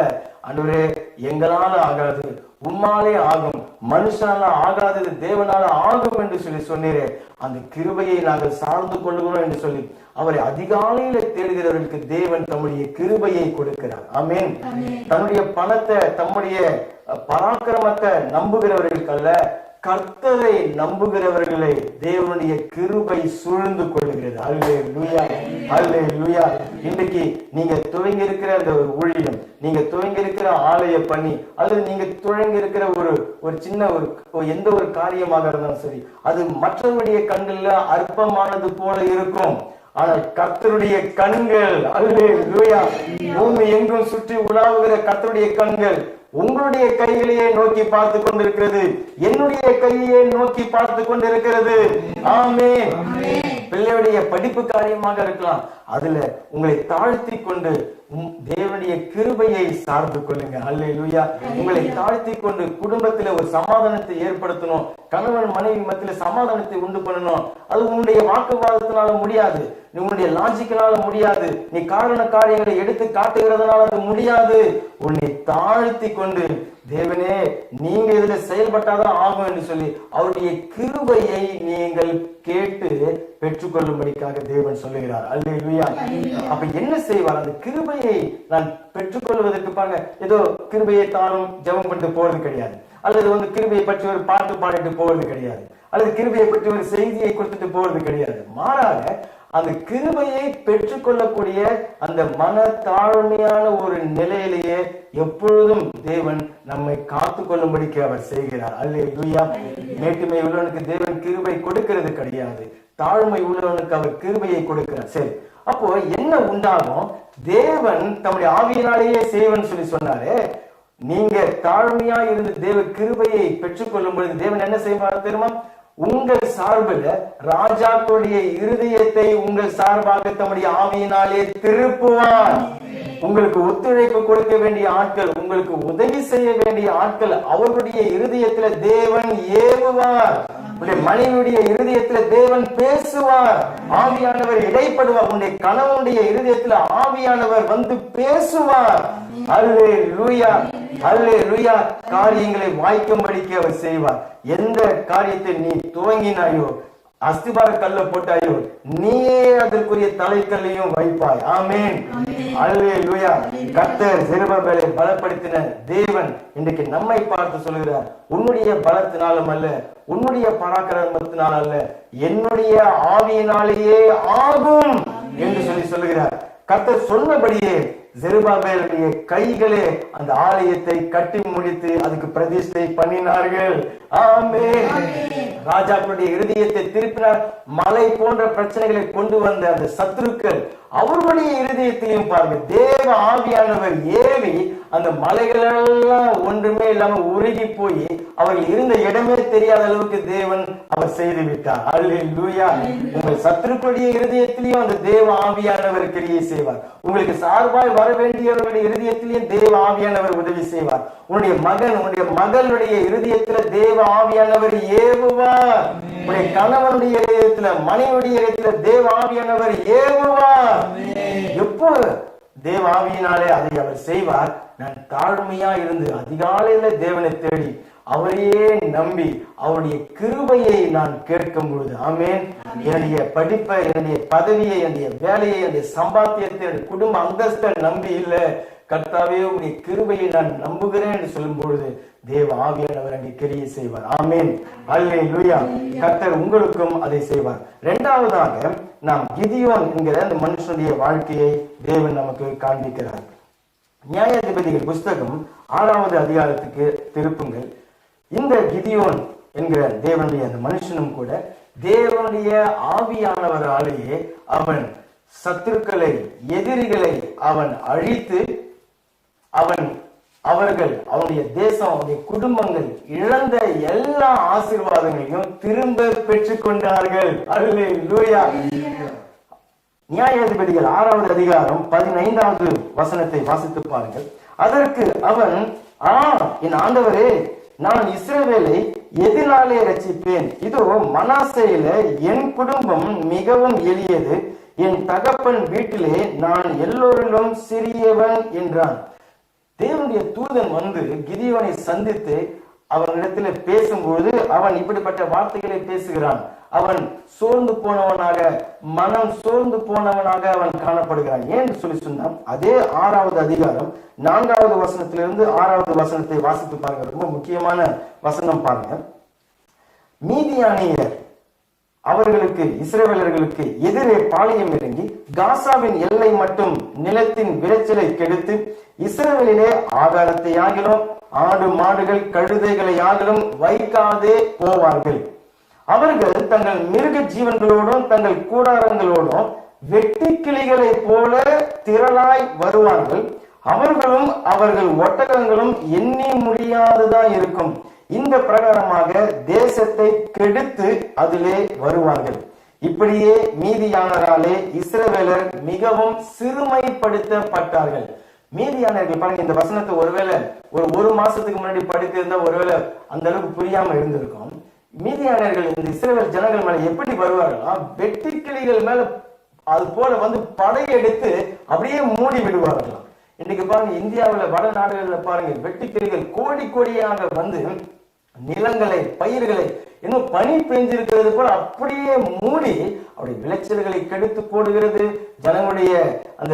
ஆண்டவரே, எங்களால ஆகாது, உம்மாலே ஆகும், மனுஷனால ஆகாதது தேவனால ஆகும் என்று சொல்லி சொன்னீரே, அந்த கிருபையை நாங்கள் சார்ந்து கொள்கிறோம் என்று சொல்லி அவரை அதிகாலையில தேடுகிறவர்களுக்கு தேவன் தம்முடைய கிருபையை கொடுக்கிறார். ஆமென். தன்னுடைய பணத்தை, தம்முடைய பராக்கிரமத்தை நம்புகிறவர்களுக்கு அல்ல, கர்த்தரை நம்புகிறவர்களை தேவனுடைய கிருபை சூழ்ந்து கொள்கிறது. அல்லேலூயா, அல்லேலூயா. இன்றைக்கு நீங்க துவங்கி இருக்கிற அந்த ஒரு ஊழியம், நீங்க துவங்கி இருக்கிற ஆலய பணி, அல்லது நீங்க துவங்கி இருக்கிற ஒரு சின்ன எந்த ஒரு காரியமாக இருந்தாலும் சரி, அது மற்றவருடைய கண்கள்ல அற்பமானது போல இருக்கும். ஆனால் கர்த்தருடைய கண்கள், அல்லேலூயா, பூமி எங்கும் சுற்றி உலாவுகிற கர்த்தருடைய கண்கள் உங்களுடைய கைகளையே நோக்கி பார்த்து கொண்டிருக்கிறது, என்னுடைய கையை நோக்கி பார்த்து கொண்டிருக்கிறது. ஆமென். பிள்ளையுடைய படிப்பு காரியமாக இருக்கலாம், அதுல உங்களை தாழ்த்தி கொண்டு தேவனுடைய கிருபையை சார்ந்து கொள்ளுங்க. அல்லேலூயா. உங்களை தாழ்த்தி கொண்டு குடும்பத்துல ஒரு சமாதானத்தை ஏற்படுத்தணும், கணவன் மனைவி மத்தியில சமாதானத்தை உண்டு பண்ணணும். அது உன்னுடைய வாக்குவாதத்தினால முடியாது, உன்னுடைய லாஜிக்கனால முடியாது, நீ காரண காரியங்களை எடுத்து காட்டுகிறதுனால அது முடியாது. உன்னை தாழ்த்தி கொண்டு தேவனே நீங்க இதுல செயல்பட்டாதான் ஆகும் என்று சொல்லி அவருடைய கிருபையை நீங்கள் கேட்டு பெற்றுக்கொள்ளும்படிக்காக தேவன் சொல்லுகிறார். அல்லேலூயா. அப்ப என்ன செய்வார்? அந்த கிருபையை நான் பெற்றுக்கொள்வதற்கு பாருங்க, ஏதோ கிருபையை தானும் ஜெபம் பண்ணிட்டு போறது கிடையாது, அல்லது கிருபையை பற்றி ஒரு பாட்டு பாடிட்டு போறது கிடையாது, அல்லது கிருபையை பற்றி ஒரு செய்தியை கொடுத்துட்டு போறது கிடையாது. மாறாக அந்த கிருபையை பெற்றுக்கொள்ளக்கூடிய அந்த மன தாழ்மையான ஒரு நிலையிலேயே எப்பொழுதும் தேவன் நம்மை காத்து கொள்ளும்படிக்கு அவர் செய்கிறார். அல்லேலூயா. மேட்டுமை உள்ளவனுக்கு தேவன் கிருபை கொடுக்கிறது கிடையாது, தாழ்மை உள்ளவனுக்கு அவர் கிருபையை கொடுக்கிறார். சரி, அப்போ என்ன உண்டாகும்? தேவன் தம்முடைய ஆவியினாலேயே செய்வன் சொல்லி சொன்னாரு. நீங்க தாழ்மையா இருந்து தேவ கிருபையை பெற்றுக்கொள்ளும் பொழுது தேவன் என்ன செய்வார் தெரியுமா? உங்கள் சார்பில் ராஜாக்களுடைய இருதயத்தை உங்கள் சார்பாக தம்முடைய ஆவியினாலே திருப்புவார். உங்களுக்கு ஒத்துழைப்பு கொடுக்க வேண்டிய ஆட்கள், உங்களுக்கு உதவி செய்ய வேண்டிய ஆட்கள், அவர்களுடைய இருதயத்துல தேவன் ஏவுவார். மனைவியுடைய இருதயத்துல தேவன் பேசுவார், ஆவியானவர் இடைப்படுவார். உன்னுடைய கணவனுடைய இருதயத்துல ஆவியானவர் வந்து பேசுவார். அல்லேலூயா, அல்லேலூயா. காரியங்களை வாய்க்கும்படிக்கு அவர் செய்வார். எந்த காரியத்தை நீ துவங்கினாயோ, அஸ்திபார கல்ல போட்டாயோ, நீயே அதற்குரிய தலைக்கல்லையும் வைப்பாய். ஆமென். அல்லேலூயா. கர்த்தர் செருபாபேலை பலப்படுத்தின தேவன் இன்றைக்கு நம்மை பார்த்து சொல்கிறார், உன்னுடைய பலத்தினாலும் அல்ல, உன்னுடைய பராக்கிரமத்தினால் அல்ல, என்னுடைய ஆவியினாலேயே ஆகும் என்று சொல்லுகிறார். கர்த்தர் சொன்னபடியே செருபாபேலுடைய கைகளே அந்த ஆலயத்தை கட்டி முடித்து அதுக்கு பிரதிஷ்டை பண்ணினார்கள். ஆமென். ராஜாக்களுடைய இருதயத்தை திருப்பினார். மலை போன்ற பிரச்சனைகளை கொண்டு வந்த அந்த சத்துருக்கள் அவர்களுடைய இருதயத்தையும் பாருங்க, தேவ ஆவியானவர் ஏவி அந்த மலைகள் எல்லாம் ஒன்றுமே இல்லாம உருகி போய் அவர்கள் இருந்த இடமே தெரியாத அளவுக்கு தேவன் அவர் செய்து விட்டார். அல்லேலூயா. உங்கள் சத்துருக்களுடைய இருதயத்திலையும் அந்த தேவ ஆவியானவர் கிரியை செய்வார். உங்களுக்கு சார்பாய் வர வேண்டியவர்களுடைய இருதயத்திலேயே தேவ ஆவியானவர் உதவி செய்வார். உன்னுடைய மகன், உன்னுடைய மகளுடைய இருதயத்துல தேவ ஆவியானவர் ஏவுவார். உன்னுடைய கணவனுடைய இதயத்துல, மனைவியுடைய இதயத்துல தேவ ஆவியானவர் ஏவுவார். எப்போ தேவ ஆவியினாலே அதை அவர் செய்வார். நான் தாழ்மையா இருந்து அதிகாலையில தேவனை தேடி அவரையே நம்பி அவருடைய கிருபையை நான் கேட்கும் பொழுது, ஆமேன், என்னுடைய படிப்பை, என்னுடைய பதவியை, என்னுடைய வேலையை, என்னுடைய சம்பாத்தியத்தை, என்னுடைய குடும்ப அந்தஸ்தை நம்பி இல்ல, கர்த்தாவே உடைய கிருபையை நான் நம்புகிறேன் என்று சொல்லும் பொழுது தேவ ஆவியானவர் அங்கே கிரியை செய்வார். ஆமேன், அல்லேலூயா. கர்த்தர் உங்களுக்கும் அதை செய்வார். இரண்டாவதாக நாம் கிதியோன் என்கிற அந்த மனுஷனுடைய வாழ்க்கையை தேவன் நமக்கு காண்பிக்கிறார். நியாயாதிபதிகள் புஸ்தகம் 6வது அதிகாரத்துக்கு திருப்புங்கள். இந்த கிதியோன் என்கிற தேவனுடைய அந்த மனுஷனும் கூட தேவனுடைய ஆவியானவராலேயே அவன் சத்துருக்களை, எதிரிகளை அவன் அழித்து அவனுடைய தேசம், அவனுடைய குடும்பங்கள் இழந்த எல்லா ஆசீர்வாதங்களையும் திரும்ப பெற்றுக் கொண்டார்கள். அல்லேலூயா. நியாயாதிபதிகள் 6வது அதிகாரம் 15வது வசனத்தை வாசித்து பாருங்கள். அதற்கு அவன், என் ஆண்டவரே, நான் இஸ்ரவேலை எதினாலே ரட்சிப்பேன்? இதோ மனாசேயில என் குடும்பம் மிகவும் எளியது, என் தகப்பன் வீட்டிலே நான் எல்லோரிலும் சிறியவன் என்றான். தேவனுடைய தூதன் வந்து கிதியோனை சந்தித்து அவனிடத்துல பேசும்போது அவன் இப்படிப்பட்ட வார்த்தைகளை பேசுகிறான். அவன் சோர்ந்து போனவனாக, மனம் சோர்ந்து போனவனாக அவன் காணப்படுகிறான். ஏன் சொல்லி சொன்னான், அதே 6வது அதிகாரம் 4வது வசனத்திலிருந்து 6வது வசனத்தை வாசித்து பாருங்க. ரொம்ப முக்கியமான வசனம் பாருங்க. மீதியானியர் அவர்களுக்கு, இஸ்ரவேலர்களுக்கு எதிரே பாளையம் இறங்கி காசாவின் எல்லை மட்டும் நிலத்தின் விளைச்சலை கெடுத்து இஸ்ரவேலிலே ஆகாரத்தை ஆகிலும் ஆடு மாடுகள் கழுதைகளை ஆகிலும் வைக்காதே போவார்கள். அவர்கள் தங்கள் மிருக ஜீவன்களோடும் தங்கள் கூடாரங்களோடும் வெட்டி கிளிகளை போல திரளாய் வருவார்கள். அவர்களும் அவர்கள் ஒட்டகங்களும் எண்ணி முடியாததா இருக்கும். இந்த பிரகாரமாக தேசத்தை கெடுத்து அதிலே வருவார்கள். இப்படியே மீதியானராலே இஸ்ரவேலர் மிகவும் சிறுமைப்படுத்தப்பட்டார்கள். மீதியானர்கள் பாருங்க, இந்த வசனத்தை ஒருவேளை ஒரு மாசத்துக்கு முன்னாடி படித்திருந்தா ஒருவேளை அந்த அளவுக்கு புரியாம இருந்திருக்கும். மீதியானர்கள் இந்த இஸ்ரவேல் ஜனங்கள் மேல எப்படி வருவார்களா, வெட்டி கிளிகள் மேல அது போல வந்து படையெடுத்து அப்படியே மூடி விடுவார்களாம். இன்னைக்கு பாருங்க, இந்தியாவில் வட நாடுகளில் பாருங்க, வெட்டுக்கிளிகள் கோடி கோடியாக வந்து நிலங்களை, பயிர்களை இன்னும் பனி பெஞ்சிருக்கிறது போல அப்படியே மூடி அவருடைய விளைச்சல்களை கெடுத்து போடுகிறது. ஜனங்களுடைய அந்த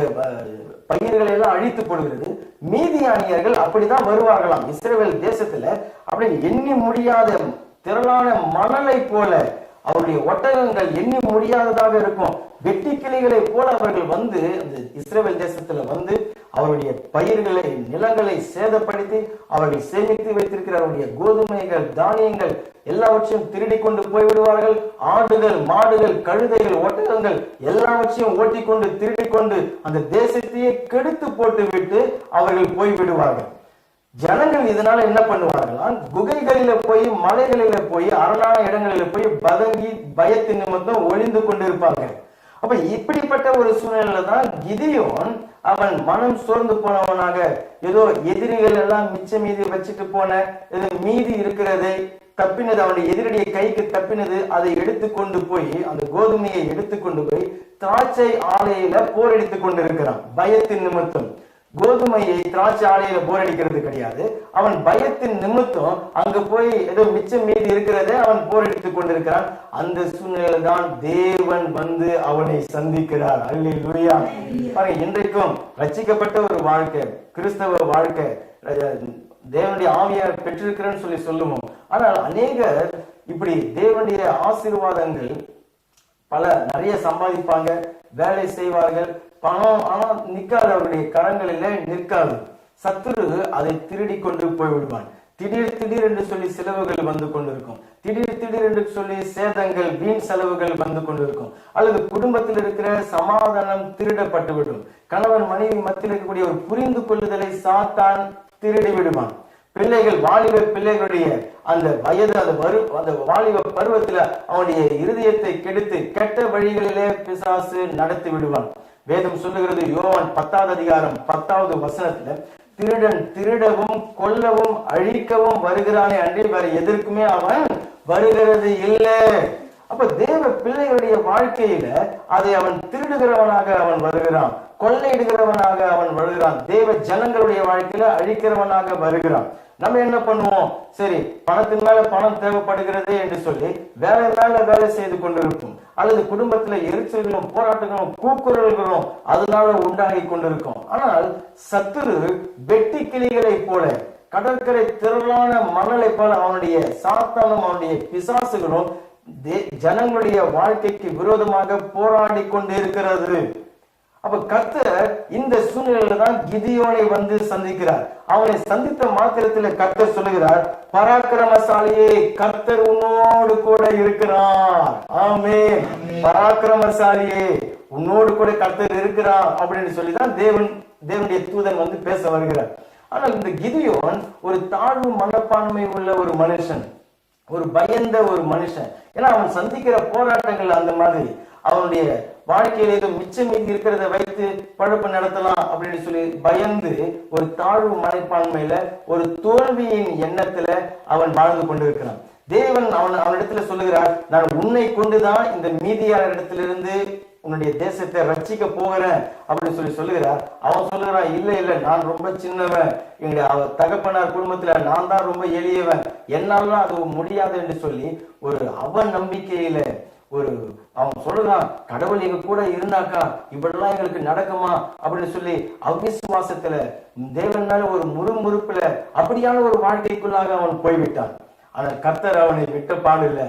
பயிர்களை எல்லாம் அழித்து போடுகிறது. மீதியானியர்கள் அப்படிதான் வருவார்களாம் இஸ்ரவேல் தேசத்துல. அப்படி எண்ணி முடியாத திரளான மணலை போல அவருடைய ஒட்டகங்கள் எண்ணி முடியாததாக இருக்கும். வெட்டி கிளிகளை போல அவர்கள் வந்து அந்த இஸ்ரவேல் தேசத்துல வந்து அவருடைய பயிர்களை, நிலங்களை சேதப்படுத்தி அவர்கள் சேமித்து வைத்திருக்கிற அவருடைய கோதுமைகள், தானியங்கள் எல்லாவற்றையும் திருடி கொண்டு போய்விடுவார்கள். ஆடுகள், மாடுகள், கழுதைகள், ஒட்டகங்கள் எல்லாவற்றையும் ஓட்டி கொண்டு திருடி கொண்டு அந்த தேசத்தையே கெடுத்து போட்டு விட்டு அவர்கள் போய்விடுவார்கள். ஜனங்கள் இதனால என்ன பண்ணுவார்களா, குகைகளில போய், மலைகளில போய், அரணான இடங்களில போய் பதங்கி பயத்தின் நிமித்தம் ஒளிந்து கொண்டிருப்பாங்க. அப்ப இப்படிப்பட்ட ஒரு சூழ்நிலையில தான் கிதியோன் அவன் மனம் சோர்ந்து போனவனாக, ஏதோ எதிரிகள் எல்லாம் மிச்ச மீதி வச்சுட்டு போன, ஏதோ மீதி இருக்கிறதை தப்பினது, அவனுடைய எதிரிடைய கைக்கு தப்பினது, அதை எடுத்து கொண்டு போய், அந்த கோதுமையை எடுத்து கொண்டு போய் திராட்சை ஆலையில போரடித்து கொண்டு இருக்கிறான். பயத்தின் நிமித்தம் கோதுமையை திராட்சை ஆலையில போரடிக்கிறது கிடையாது. அவன் பயத்தின் நிமித்தம் அங்க போய் ஏதோ மிச்சம் மீதி இருக்கிறத அவன் போரடித்துக் கொண்டிருக்கிறான். அந்த சூழ்நிலையில தான் தேவன் வந்து அவனை சந்திக்கிறார். அல்லேலூயா. பாருங்க, இன்றைக்கும் ரட்சிக்கப்பட்ட ஒரு வாழ்க்கை, கிறிஸ்தவ வாழ்க்கை, தேவனுடைய ஆவியார் பெற்றிருக்கிறேன்னு சொல்லி சொல்லுவோம். ஆனால் அநேகர் இப்படி தேவனுடைய ஆசீர்வாதங்கள் நிறைய சம்பாதிப்பாங்க, வேலை செய்வார்கள், பணம் ஆனா நிற்காது, அவருடைய கரங்களில நிற்காது. சத்துரு அதை திருடி கொண்டு போய்விடுவான். திடீர் திடீர் என்று சொல்லி செலவுகள் வந்து கொண்டிருக்கும். திடீர் திடீர் என்று சொல்லி சேதங்கள், வீண் செலவுகள் வந்து கொண்டிருக்கும். அல்லது குடும்பத்தில் இருக்கிற சமாதானம் திருடப்பட்டுவிடும். கணவன் மனைவி மத்தியில் இருக்கக்கூடிய ஒரு புரிந்து கொள்ளுதலை சாத்தான் திருடி விடுவான். பிள்ளைகள், வாலிப பிள்ளைகளுடைய அந்த வயது, அந்த வாலிப பருவத்துல அவனுடைய இருதயத்தை கெடுத்து கெட்ட வழிகளிலே பிசாசு நடத்தி விடுவான். வேதம் சொல்லுகிறது, யோவான் 10வது அதிகாரம் 10வது வசனத்துல, திருடன் திருடவும் கொல்லவும் அழிக்கவும் வருகிறானே அன்றி வேற எதற்குமே அவன் வருகிறது இல்லை. அப்ப தேவ பிள்ளைகளுடைய வாழ்க்கையில அதை அவன் திருடுகிறவனாக அவன் வருகிறான், கொள்ளையிடுகிறவனாக அவன் வருகிறான், தேவ ஜனங்களுடைய வாழ்க்கையில அழிக்கிறவனாக வருகிறான். நம்ம என்ன பண்ணுவோம்? சரி, பணத்தின் மேல பணம் தேவைப்படுகிறது என்று சொல்லி வேலை மேல வேலை செய்து கொண்டிருக்கும், அல்லது குடும்பத்துல எரிச்சல்களும் போராட்டங்களும் கூக்குரல்களும் அதனால உண்டாகி கொண்டிருக்கும். ஆனால் சத்துரு வெட்டி கிளிகளை போல, கடற்கரை திரளான மணலை போல அவனுடைய சாத்தானும் அவனுடைய பிசாசுகளும் ஜனங்களுடைய வாழ்க்கைக்கு விரோதமாக போராடி கொண்டு இருக்கிறது. அப்ப கர்த்தர் இந்த சூழ்நிலையில தான் கிதியோனை வந்து சந்திக்கிறார். அவனை சந்தித்த மாத்திரத்துல கர்த்தர் சொல்லுகிறார், பராக்கிரமசாலியே, கர்த்தர் உன்னோடு கூட இருக்கிறார். ஆமென். பராக்கிரமசாலியே, உன்னோடு கூட கர்த்தர் இருக்கிறார் அப்படின்னு சொல்லிதான் தேவனுடைய தூதன் வந்து பேச வருகிறார். ஆனால் இந்த கிதியோன் ஒரு தாழ்வு மனப்பான்மை உள்ள ஒரு மனுஷன், ஒரு பயந்த ஒரு மனுஷன். ஏன்னா அவன் சந்திக்கிற போராட்டங்கள் அந்த மாதிரி. அவனுடைய வாழ்க்கையில ஏதோ மிச்சம் மீதி இருக்கிறத வைத்து பழப்பு நடத்தலாம் அப்படின்னு சொல்லி பயந்து ஒரு தாழ்வு மனப்பான்மையில, ஒரு தோல்வியின் எண்ணத்துல அவன் வாழ்ந்து கொண்டிருக்கிறான். தேவன் அவனிடத்துல சொல்லுகிறார், நான் உன்னை கொண்டுதான் இந்த மீதியாளர் இடத்திலிருந்து உன்னுடைய தேசத்தை ரட்சிக்க போகிறேன் அப்படின்னு சொல்லி சொல்லுகிறார். அவன் சொல்லுகிறான், இல்ல இல்ல, நான் ரொம்ப சின்னவன், எங்களுடைய தகப்பனார் குடும்பத்துல நான் தான் ரொம்ப எளியவன், என்னாலும் அது முடியாது என்று சொல்லி ஒரு அவன் நம்பிக்கையில அவன் சொல்லுறான், கடவுள் எங்க கூட இருந்தாக்கா இப்படிலாம் எங்களுக்கு நடக்குமா அப்படின்னு சொல்லி அவிசுவாசத்துல தேவன் மேல ஒரு முறுமுறுப்புல அப்படியான ஒரு வாழ்க்கைக்குள்ளாக அவன் போய்விட்டான். ஆனால் கர்த்தர் அவனை விட்ட பாடு இல்லை.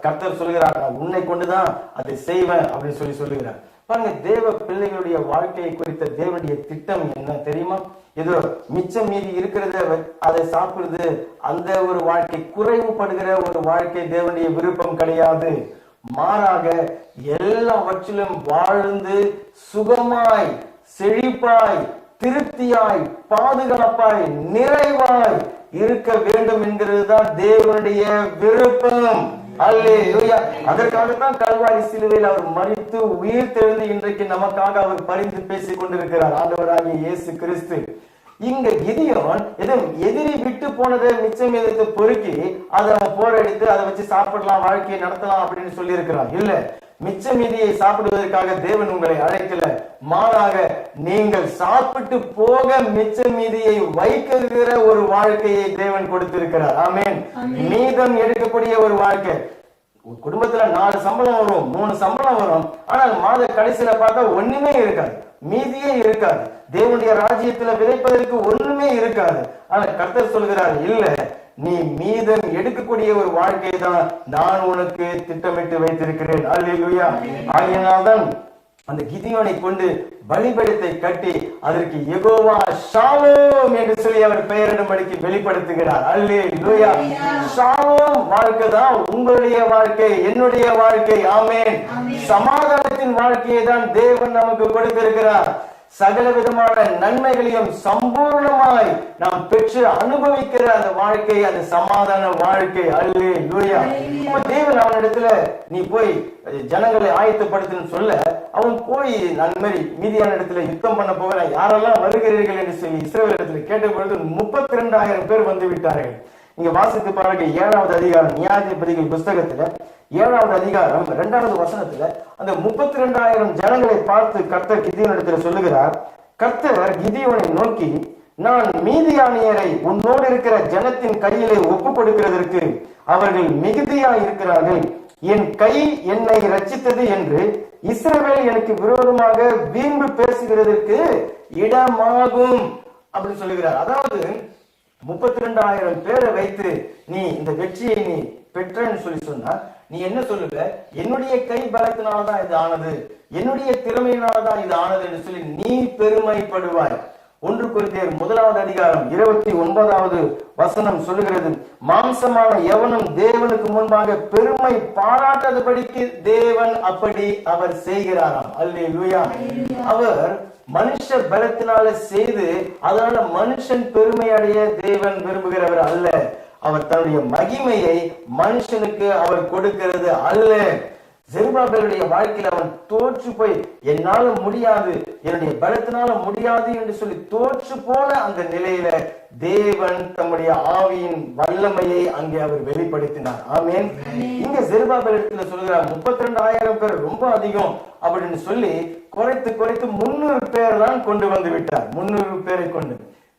கர்த்தர் சொல்லுகிறார், உன்னை கொண்டுதான் அதை செய்வேன் அப்படின்னு சொல்லுகிறார். பாருங்க, தேவ பிள்ளைகளுடைய வாழ்க்கையை குறித்த தேவனுடைய திட்டம் என்ன தெரியுமா? ஏதோ மிச்சம் மீறி இருக்கிறத அதை சாப்பிடுறது, அந்த ஒரு வாழ்க்கை, குறைவுபடுகிற ஒரு வாழ்க்கை தேவனுடைய விருப்பம் கிடையாது. மாறாக எல்லாவற்றிலும் வாழ்ந்து சுகமாய், செழிப்பாய், திருப்தியாய், பாதுகாப்பாய், நிறைவாய் இருக்க வேண்டும் என்கிறது தான் தேவனுடைய விருப்பம். அல்லேலூயா. அதற்காகத்தான் கல்வாரி சிலுவையில் அவர் மரித்து உயிர் தெழுந்து இன்றைக்கு நமக்காக அவர் பரிந்து பேசிக் கொண்டிருக்கிறார், ஆண்டவராகிய இயேசு கிறிஸ்து. இங்க கிதியோன் எதிரி விட்டு போனதை மிச்சம் மீதத்தை பொறுக்கி அதை அவன் போரடித்து அதை வச்சு சாப்பிடலாம், வாழ்க்கையை நடத்தலாம் அப்படின்னு சொல்லி இருக்கிறான். இல்ல, மிச்ச மீதியை சாப்பிடுவதற்காக தேவன் உங்களை அழைக்கல. மாறாக நீங்கள் சாப்பிட்டு போக மிச்ச மீதியை வைக்கிற ஒரு வாழ்க்கையை தேவன் கொடுத்திருக்கிறார். ஆமென். மீதம் எடுக்கக்கூடிய ஒரு வாழ்க்கை. குடும்பத்துல 4 சம்பளம் வரும், 3 சம்பளம் வரும், ஆனால் மாத கடைசியில பார்த்தா ஒண்ணுமே இருக்காது, மீதியே இருக்காது. தேவனுடைய ராஜ்யத்துல விதைப்பதற்கு ஒண்ணுமே இருக்காது. ஆனா கர்த்தர் சொல்கிறார், இல்ல, நீ மீதம் எடுக்கக்கூடிய ஒரு வாழ்க்கை தான் நான் உனக்கு திட்டமிட்டு வைத்திருக்கிறேன். அல்லேலூயா. ஆகையினால்தான் அந்த கிதியோனை கொண்டு பலிபீடத்தை கட்டி அதற்கு யெகோவா ஷாலோம் என்று சொல்லி அவர் பெயரிடும்படிக்கு வெளிப்படுத்துகிறார். அல்லேலூயா. ஷாலோம் வாழ்க்கை தான் உங்களுடைய வாழ்க்கை, என்னுடைய வாழ்க்கை. ஆமென். சமாதானத்தின் வாழ்க்கையை தான் தேவன் நமக்கு கொடுத்திருக்கிறார். சகல விதமான நன்மைகளையும் சம்பூர்ணமாய் நாம் பெற்று அனுபவிக்கிற அந்த வாழ்க்கை, அந்த சமாதான வாழ்க்கை. அல்லேலூயா. தேவன் அவனிடத்துல நீ போய் ஜனங்களை ஆயத்தப்படுத்துன்னு சொல்ல, அவன் போய் அந்த மாதிரி மீதியான இடத்துல யுத்தம் பண்ண போகிறேன், யாரெல்லாம் வருகிறீர்கள் என்று சொல்லி இஸ்ரவேல் இடத்துல கேட்ட பொழுது 32,000 பேர் வந்து விட்டார்கள். இங்க வாசித்து பாருங்க, 7வது அதிகாரம் நியாயாதிபதிகள் புஸ்தகத்துல 7வது அதிகாரம் 2வது வசனத்துல அந்த 32,000 ஜனங்களை பார்த்து கர்த்தர் கிதியோனிடத்தில் சொல்லுகிறார். கர்த்தர் கிதியோனை நோக்கி, நான் மீதியானியரை உன்னோடு இருக்கிற ஜனத்தின் கையிலே ஒப்பு கொடுக்கிறதற்கு அவர்கள் மிகுதியா இருக்கிறார்கள், என் கை என்னை ரட்சித்தது என்று இஸ்ரவேல் எனக்கு விரோதமாக வீம்பு பேசுகிறதற்கு இடமாகும் அப்படின்னு சொல்லுகிறார். அதாவது 32,000 பேரை வைத்து நீ இந்த வெற்றியை நீ பெற்றன்னு சொல்லி சொன்னா நீ என்ன சொல்லுவ? என்னுடைய கை பலத்தினால்தான் இது ஆனது, என்னுடைய திறமையினால்தான் இது ஆனது என்று சொல்லி நீ பெருமைப்படுவாய். 1 கொரிந்தியர் 1வது அதிகாரம் 29வது வசனம் சொல்லுகிறது, மாம்சமான எவனும் தேவனுக்கு முன்பாக பெருமை பாராட்டாதபடிக்கு தேவன் அப்படி அவர் செய்கிறாராம். அல்லேலூயா. அவர் மனுஷ பலத்தினால செய்து அதனால மனுஷன் பெருமை அடைய தேவன் விரும்புகிறவர் அல்ல. அவர் தன்னுடைய மகிமையை மனுஷனுக்கு அவர் கொடுக்கிறது அல்ல. செருபாபேலுடைய வாழ்க்கையில் அவன் தோற்று போய் என்னால முடியாது, என்னுடைய பலத்தினால முடியாது என்று சொல்லி தோற்று போன அந்த நிலையில தேவன் தம்முடைய ஆவியின் வல்லமையை அங்கே அவர் வெளிப்படுத்தினார். ஆமென். இங்க செருபாபேல் இடத்துல சொல்கிறார் 32,000 பேர் ரொம்ப அதிகம் அப்படின்னு சொல்லி குறைத்து 300 பேர் தான் கொண்டு வந்து விட்டார். 300 பேரை கொண்டு.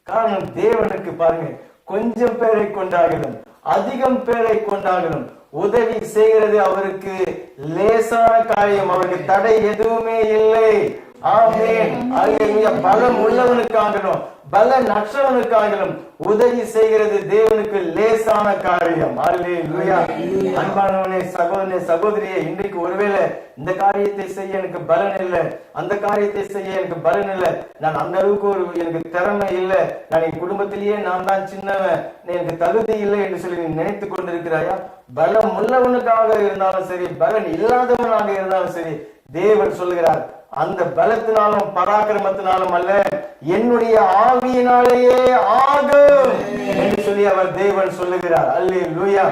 காரணம், தேவனுக்கு பாருங்க, கொஞ்சம் பேரை கொண்டாகணும், அதிகம் பேரை கொண்டாகணும், உதவி செய்கிறது அவருக்கு லேசான காரியம், அவருக்கு தடை எதுவுமே இல்லை. ஆமென். அல்லேலூயா. பலம் உள்ளவனுக்காகணும், பலன் அற்றவனுக்காகணும் உதவி செய்கிறது தேவனுக்கு லேசான காரியம். அல்லேலூயா. அன்பானவனே, சகோதரனே, சகோதரியே, இன்றைக்கு ஒருவேளை இந்த காரியத்தை செய்ய எனக்கு பலன் இல்லை, அந்த காரியத்தை செய்ய எனக்கு பலன் இல்லை, நான் அந்த அளவுக்கு எனக்கு திறமை இல்லை, நான் என் குடும்பத்திலேயே நான் தான் சின்னவன், எனக்கு தகுதி இல்லை என்று சொல்லி நீ நினைத்து கொண்டிருக்கிறாயா? பலம் உள்ளவனுக்காக இருந்தாலும் சரி, பலன் இல்லாதவனாக இருந்தாலும் சரி, தேவன் சொல்லுகிறார், அந்த பலத்தினாலும் பராக்கிரமத்தினாலும் அல்ல, என்னுடைய ஆவியினாலேயே ஆகும் என்று சொல்லி அவர் தேவன் சொல்லுகிறார். அல்லேலூயா.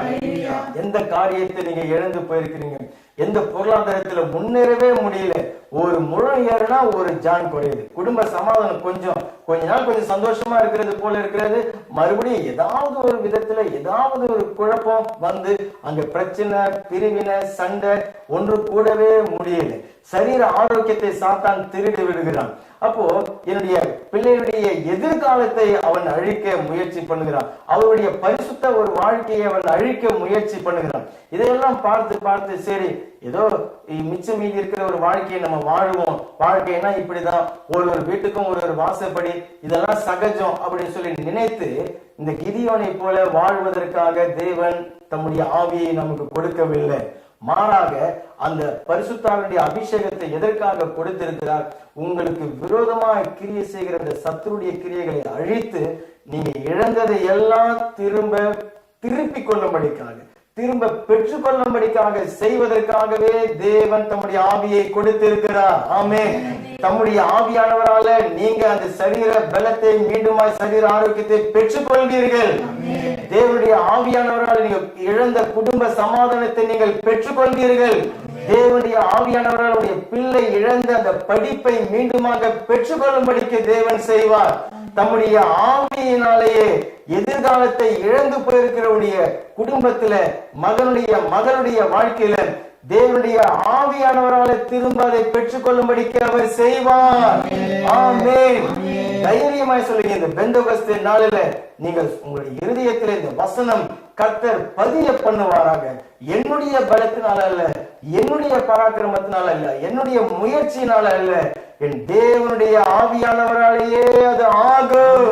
எந்த காரியத்தை நீங்க இழந்து போயிருக்கிறீங்க, எந்த பொருளாதாரத்துல முன்னேறவே முடியல, ஒரு முழம் ஏறுனா ஒரு ஜான் குறையுது, குடும்ப சமாதானம் கொஞ்ச நாள் கொஞ்சம் சந்தோஷமா இருக்கிறது போல இருக்கிறது, மறுபடியும் ஏதாவது ஒரு விதத்துல ஏதாவது ஒரு குழப்பம் வந்து அங்க பிரச்சனை, பிரிவினை, சண்டை, ஒன்று கூடவே முடியல. சரீர ஆரோக்கியத்தை சாத்தான் திருடி விடுகிறான். அப்போ என்னுடைய பிள்ளைகளுடைய எதிர்காலத்தை அவன் அழிக்க முயற்சி பண்ணுகிறான், அவருடைய பரிசுத்த ஒரு வாழ்க்கையை அவன் அழிக்க முயற்சி பண்ணுகிறான். இதையெல்லாம் பார்த்து சரி ஏதோ மிச்சம் மீதி இருக்கிற ஒரு வாழ்க்கையை நம்ம வாழுவோம், வாழ்க்கைன்னா இப்படிதான், ஒரு வீட்டுக்கும் ஒரு வாசப்படி, இதெல்லாம் சகஜம் அப்படின்னு சொல்லி நினைத்து இந்த கிதியோனை போல வாழ்வதற்காக தேவன் தம்முடைய ஆவியை நமக்கு கொடுக்கவில்லை. மாறாக அந்த பரிசுத்தாவினுடைய அபிஷேகத்தை எதற்காக கொடுத்திருக்கிறார்? உங்களுக்கு விரோதமாக கிரியை செய்கிற அந்த சத்துருடைய கிரியைகளை அழித்து நீங்க இழந்ததை எல்லாம் திருப்பி கொள்ளும்படிக்காக, திரும்ப பெற்றுக்கொள்ளும்படிக்காக செய்வதற்காகவே தேவன் தம்முடைய ஆவியை கொடுத்திருக்கிறார். ஆமென். தம்முடைய ஆவியானவரால நீங்க அந்த சரீர பலத்தை மீண்டுமாய் சரீர ஆரோக்கியத்தை பெற்றுக்கொள்வீர்கள். தேவனுடைய ஆவியானவரால் நீங்க இழந்த குடும்ப சமாதானத்தை நீங்கள் பெற்றுக்கொள்வீர்கள். தேவனுடைய ஆவியானவரால் பிள்ளை இழந்த அந்த படிப்பை மீண்டுமாக பெற்றுக்கொள்ளும்படிக்கு தேவன் செய்வார். தம்முடைய ஆவியினாலேயே எதிர்காலத்தை இழந்து போயிருக்கிறவருடைய குடும்பத்துல, மகளுடைய வாழ்க்கையில தேவனுடைய ஆவியானவரால திரும்ப அதை பெற்றுக்கொள்ளும்படிக்கு அவர் செய்வார். ஆமென். தைரியமாய் சொல்லுங்க, இந்த பெந்தகோஸ்தே நாளில நீங்கள் உங்களுடைய இருதயத்தில் இந்த வசனம் கர்த்தர் பதிய பண்ணுவாராக. என்னுடைய பலத்தினால அல்ல, என்னுடைய பராக்கிரமத்தினால அல்ல, என்னுடைய முயற்சியினால அல்ல, என் தேவனுடைய ஆவியானவராலேயே அது ஆகும்.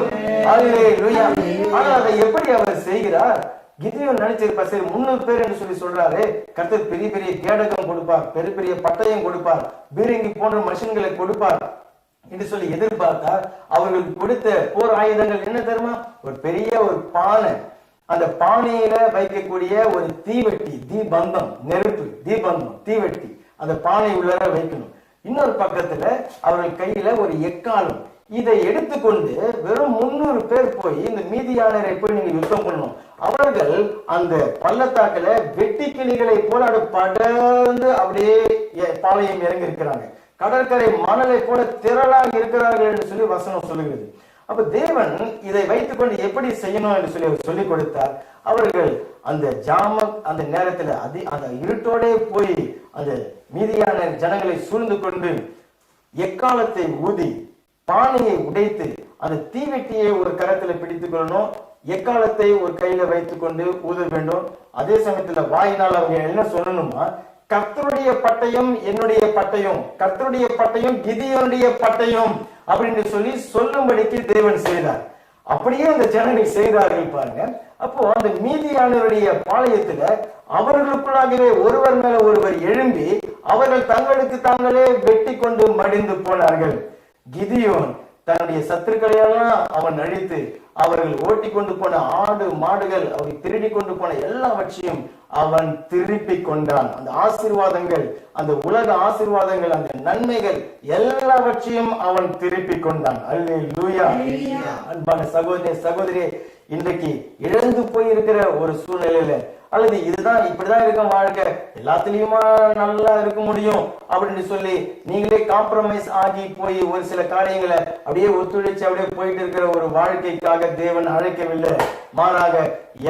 அல்லேலூயா. ஆனால் அதை எப்படி அவர் செய்கிறார்? கிதியோன் நினைச்சிருப்பா, சரி 300 பேர் என்று சொல்லி சொல்றாரு, கர்த்தர் பெரிய பெரிய கேடகம் கொடுப்பார், பெரிய பெரிய பட்டயம் கொடுப்பார், பீரங்கி போன்ற மஷின்களை கொடுப்பார் என்று சொல்லி எதிர்பார்த்தார். அவர்களுக்கு கொடுத்த போர் ஆயுதங்கள் என்ன தெரியுமா? ஒரு பெரிய ஒரு பானை, அந்த பானையில வைக்கக்கூடிய ஒரு தீவெட்டி, தீபந்தம், நெருப்பு, தீபந்தம், தீவெட்டி அந்த பானை உள்ளார வைக்கணும். இன்னொரு பக்கத்துல அவர்கள் கையில ஒரு எக்காலம். இதை எடுத்துக்கொண்டு வெறும் 300 பேர் போய் இந்த மீதியானரை போய் நீங்க யுத்தம் பண்ணணும். அவர்கள் அந்த பள்ளத்தாக்குல வெட்டி கிளிகளை போல படர்ந்து அப்படியே பாளையம் இறங்கி இருக்கிறாங்க, கடற்கரை மணலை போல திரளாக இருக்கிறார்கள் என்று சொல்லி வசனம் சொல்லுகிறது. அப்ப தேவன் இதை வைத்துக் கொண்டு எப்படி செய்யணும் என்று சொல்லி அவர் சொல்லிக் கொடுத்தார். அவர்கள் அந்த நேரத்துல அந்த இருட்டோட போய் அந்த மீதியான ஜனங்களை சூழ்ந்து கொண்டு எக்காலத்தை ஊதி பானையை உடைத்து அந்த தீவெட்டியை ஒரு கரத்துல பிடித்துக் கொள்ளணும், எக்காலத்தை ஒரு கையில வைத்துக் கொண்டு ஊத வேண்டும். அதே சமயத்துல வாயினால் அவங்க என்ன சொல்லணுமா? கர்த்தருடைய பட்டயம் என்னுடைய பட்டயம், கர்த்தருடைய பட்டயம் கிதியோனுடைய பட்டயம் அப்படின்னு சொல்லி சொல்லும்படிக்கு தேவன் செய்தார். அப்படியே அந்த ஜனங்கள் செய்தார்கள் பாருங்க. அப்போ அந்த மீதியானவருடைய பாளையத்துல அவர்களுக்குள்ளாகவே ஒருவர் மேல ஒருவர் எழும்பி அவர்கள் தங்களுக்கு தாங்களே வெட்டி கொண்டு மடிந்து போனார்கள். கிதியோன் தன்னுடைய சத்துருக்களை எல்லாம் அவன் அழித்து அவர்கள் ஓட்டி கொண்டு போன ஆடு மாடுகள், அவர்கள் திருடி கொண்டு போன எல்லாவற்றையும் அவன் திருப்பி கொண்டான். அந்த ஆசீர்வாதங்கள், அந்த உலக ஆசீர்வாதங்கள், அந்த நன்மைகள் எல்லாவற்றையும் அவன் திருப்பி கொண்டான். அல்லேலூயா. அன்பான சகோதரே, இன்றைக்கு இழந்து போயிருக்கிற ஒரு சூழ்நிலையில, அல்லது இதுதான் இப்படிதான் இருக்க வாழ்க்கை, எல்லாத்துலயுமா நல்லா இருக்க முடியும் அப்படின்னு சொல்லி நீங்களே காம்ப்ரமைஸ் ஆகி போய் ஒரு சில காரியங்களை அப்படியே ஒத்துழைச்சு அப்படியே போயிட்டு இருக்கிற ஒரு வாழ்க்கைக்காக தேவன் அழைக்கவில்லை. மாறாக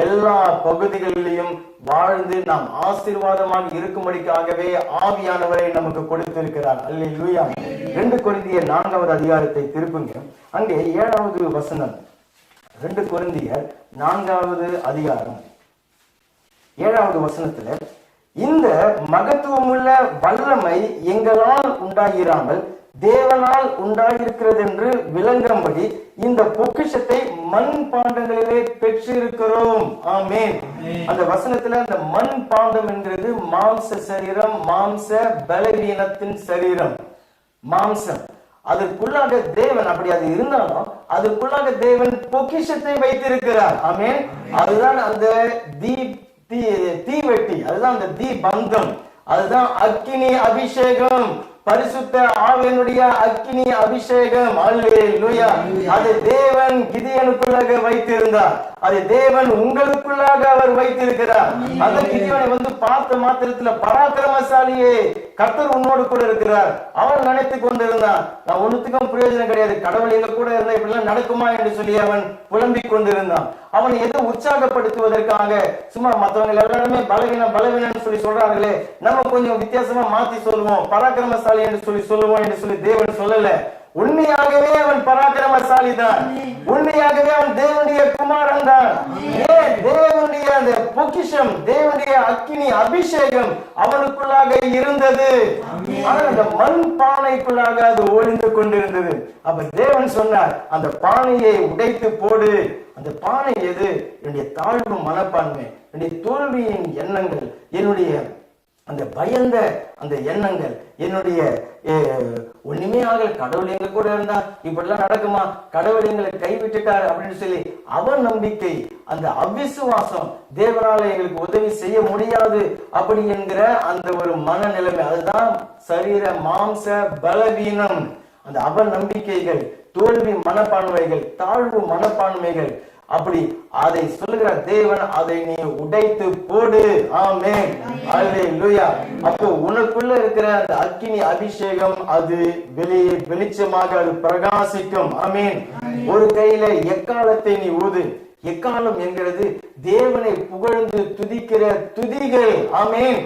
எல்லா பகுதிகளிலும் வாழ்ந்து நாம் ஆசீர்வாதமாக இருக்கும்படிக்காகவே ஆவியானவரை நமக்கு கொடுத்திருக்கிறார். அல்லேலூயா. 2 கொரிந்தியர் 4வது அதிகாரத்தை திருப்புங்க. அங்கே 7வது வசனம். 2 கொரிந்தியர் 4வது அதிகாரம் 7வது வசனத்துல, இந்த மகத்துவமுள்ள வல்லமை எங்களால் உண்டாயிராமல் தேவனால் உண்டாயிருக்கிறது என்று விளங்கும்படி இந்த பொக்கிஷத்தை மண் பாண்டங்களிலே பெற்றிருக்கிறோம். ஆமென். அந்த வசனத்துல அந்த மண் பாண்டம் என்கிறது மாம்ச சரீரம், மாம்ச பலவீனத்தின் சரீரம், மாம்சம். அதற்குள்ளாக தேவன், அப்படி அது இருந்தாலும் அதற்குள்ளாக தேவன் பொக்கிஷத்தை வைத்திருக்கிறார். ஆமென். அதுதான் அந்த தீவெட்டி, அதுதான் அந்த தீபந்தம், அதுதான் அக்கினி அபிஷேகம், பரிசுத்த ஆவியினுடைய அக்கினி அபிஷேகம். அல்லேலூயா. அது தேவன் கிதியோனுக்குள்ளாக வைத்திருந்தார், அது தேவன் உங்களுக்குள்ளாக அவர் வைத்திருக்கிறார். அந்த கிதியோனை வந்து பார்த்த மாத்திரத்துல, பராக்கிரமசாலியே கர்த்தர் உன்னோடு கூட இருக்கிறார், அவன் நினைத்து கொண்டிருந்தான், நான் ஒன்னுத்துக்கும் பிரயோஜனம் கிடையாது, கடவுள் எங்க கூட இருந்தா இப்படி எல்லாம் நடக்குமா என்று சொல்லி அவன் புலம்பிக் கொண்டிருந்தான். அவனை எதை உற்சாகப்படுத்துவதற்காக சும்மா மற்றவங்க எல்லாருமே பலவீனம் பலவீனம் சொல்லி சொல்றாங்களே, நம்ம கொஞ்சம் வித்தியாசமா மாத்தி சொல்லுவோம், பராக்கிரமசாலி என்று சொல்லி சொல்லுவோம் என்று சொல்லி தேவன் சொல்லல. உண்மையாகவே அவன் பராக்கிரமசாலி தான், உண்மையாகவே அவன் தேவனுடைய குமாரன் தான். தேவனுடைய அந்த பொக்கிஷம், தேவனுடைய அக்கினி அபிஷேகம் அவனுக்குள்ளாக இருந்தது. ஆனால் அந்த மண் பானைக்குள்ளாக அது ஒளிந்து கொண்டிருந்தது. அப்ப தேவன் சொன்னார், அந்த பானையை உடைத்து போடு. அந்த பானை எது? என்னுடைய தாழ்வு மனப்பான்மை, என்னுடைய தோல்வியின் எண்ணங்கள், என்னுடைய அந்த பயந்த அந்த எண்ணங்கள், என்னுடைய ஒண்ணுமே ஆகல, கடவுள் எங்க கூட இருந்தா இப்படிலாம் நடக்குமா, கடவுள் எங்களை கைவிட்டுட்டார் அப்படின்னு சொல்லி அவநம்பிக்கை, அந்த அவிசுவாசம், தேவனால எங்களுக்கு உதவி செய்ய முடியாது அப்படி என்கிற அந்த ஒரு மனநிலைமை, அதுதான் சரீர மாம்ச பலவீனம். அந்த அவநம்பிக்கைகள், தோல்வி மனப்பான்மைகள், தாழ்வு மனப்பான்மைகள், அப்படி அதை சொல்லுகிற தேவன், அதை நீ உடைத்து போடு. ஆமென். அல்லேலூயா. அப்போ உனக்குள்ள இருக்கிற அந்த அக்கினி அபிஷேகம் அது வெளிச்சமாக அது பிரகாசிக்கும். ஆமென். ஒரு கையில எக்காலத்தை நீ ஊது. எக்காலம் என்கிறது தேவனை புகழ்ந்து துதிக்கிற துதிகள். ஆமென்.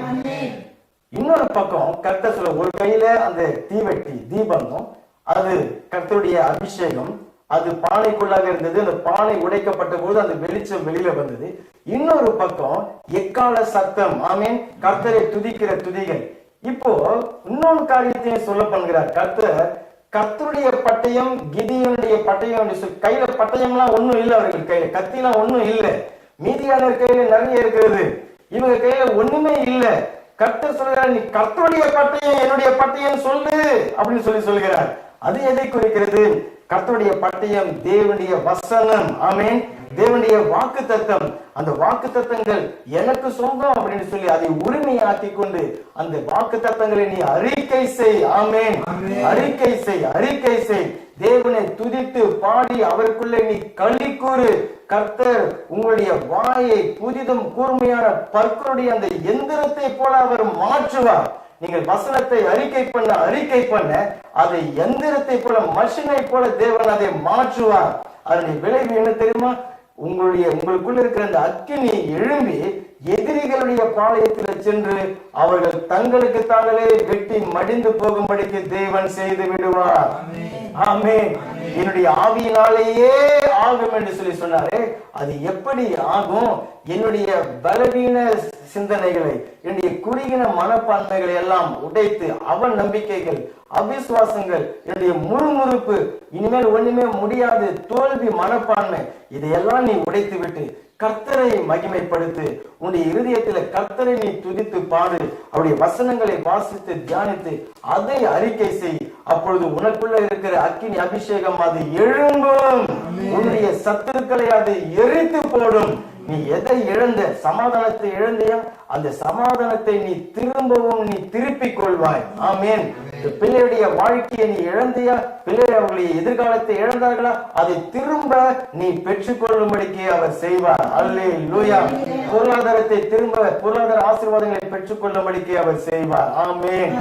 இன்னொரு பக்கம் கர்த்தர் சொல்ல, ஒரு கையில அந்த தீவெட்டி தீபந்தம், அது கர்த்தருடைய அபிஷேகம், அது பானைக்குள்ளாக இருந்தது. அந்த பானை உடைக்கப்பட்ட போது அந்த வெளிச்சம் வெளியில வந்தது. இன்னொரு பக்கம் எக்கால சத்தம். ஆமென். கர்த்தரை துதிக்கிற துதிகள். இப்போ இன்னொரு காரியத்தையும் சொல்ல பண்ணுகிறார் கர்த்தர். கர்த்தருடைய பட்டயம், கிதியோனுடைய பட்டயம், கையில பட்டயம்லாம் ஒண்ணும் இல்லை, அவர்கள் கையில கத்திலாம் ஒண்ணும் இல்லை. மீதியான கையில நிறைய இருக்கிறது, இவங்க கையில ஒண்ணுமே இல்லை. கர்த்தர் சொல்கிறார், நீ கர்த்தருடைய பட்டயம் என்னுடைய பட்டயம் சொல்லு அப்படின்னு சொல்லி சொல்கிறார். அது எதை குறிக்கிறது? கர்த்தருடைய பட்டயம் தேவனுடைய வசனம். ஆமென். தேவனுடைய வாக்கு தத்தம். அந்த வாக்கு தத்தங்கள் எனக்கு சொந்தம் அப்படின்னு சொல்லி அதை உரிமையாக்கி கொண்டு அந்த வாக்கு தத்தங்களை நீ அறிக்கை செய். ஆமென். அறிக்கை செய், அறிக்கை செய். தேவனை துதித்து பாடி அவருக்குள்ளே நீ களி கூறு. கர்த்தர் உங்களுடைய வாயை புதிதும் கூர்மையான பற்களுடைய அந்த எந்திரத்தை போல அவர் மாற்றுவார். நீங்கள் வசனத்தை அறிக்கை பண்ண அதை எந்திரத்தை போல, மஷினை போல தேவன் அதை மாற்றுவார். அதனுடைய விளைவு என்ன தெரியுமா? உங்களுக்குள்ள இருக்கிற அந்த அக்கினி எழும்பி எதிரிகளுடைய பாளையத்தில் சென்று அவர்கள் தங்களுக்கு தாங்களே வெட்டி மடிந்து போகும்படிக்கு தேவன் செய்து விடுவார். ஆமென். என்னுடைய ஆவியினாலேயே ஆகும் என்று சொல்லி சொன்னாரே, அது எப்படி ஆகும்? என்னுடைய பலவீன சிந்தனைகளை, என்னுடைய குறுகின மனப்பான்மைகளை எல்லாம் உடைத்து, அவன் நம்பிக்கைகள், அவிசுவாசங்கள், என்னுடைய முறுமுறுப்பு, இனிமேல் ஒண்ணுமே முடியாது, தோல்வி மனப்பான்மை, இதையெல்லாம் நீ உடைத்து விட்டு கர்த்தரை மகிமைப்படுத்து. உன்னுடைய இருதயத்தில் கர்த்தரை நீ துதித்து பாடு. அவருடைய வசனங்களை வாசித்து தியானித்து அதை அறிக்கை செய். அப்பொழுது உனக்குள்ள இருக்கிற அக்கினி அபிஷேகம் அது எழும்பும். உன்னுடைய சத்துருக்களை அது எரித்து போடும். நீ எதை இழந்த, சமாதானத்தை இழந்தையோ அந்த சமாதானத்தை நீ திரும்பவும் நீ திருப்பிக் கொள்வாய். ஆமென். பிள்ளையுடைய வாழ்க்கையை நீ இழந்தையா, பிள்ளைகள் அவர்களுடைய எதிர்காலத்தை இழந்தார்களா, அதை திரும்ப நீ பெற்றுக்கொள்ளும்படிக்கு அவர் செய்வார். அல்லேலூயா. பொருளாதாரத்தை திரும்ப, பொருளாதார ஆசீர்வாதங்களை பெற்றுக்கொள்ளும்படிக்கு அவர் செய்வார். ஆமென்.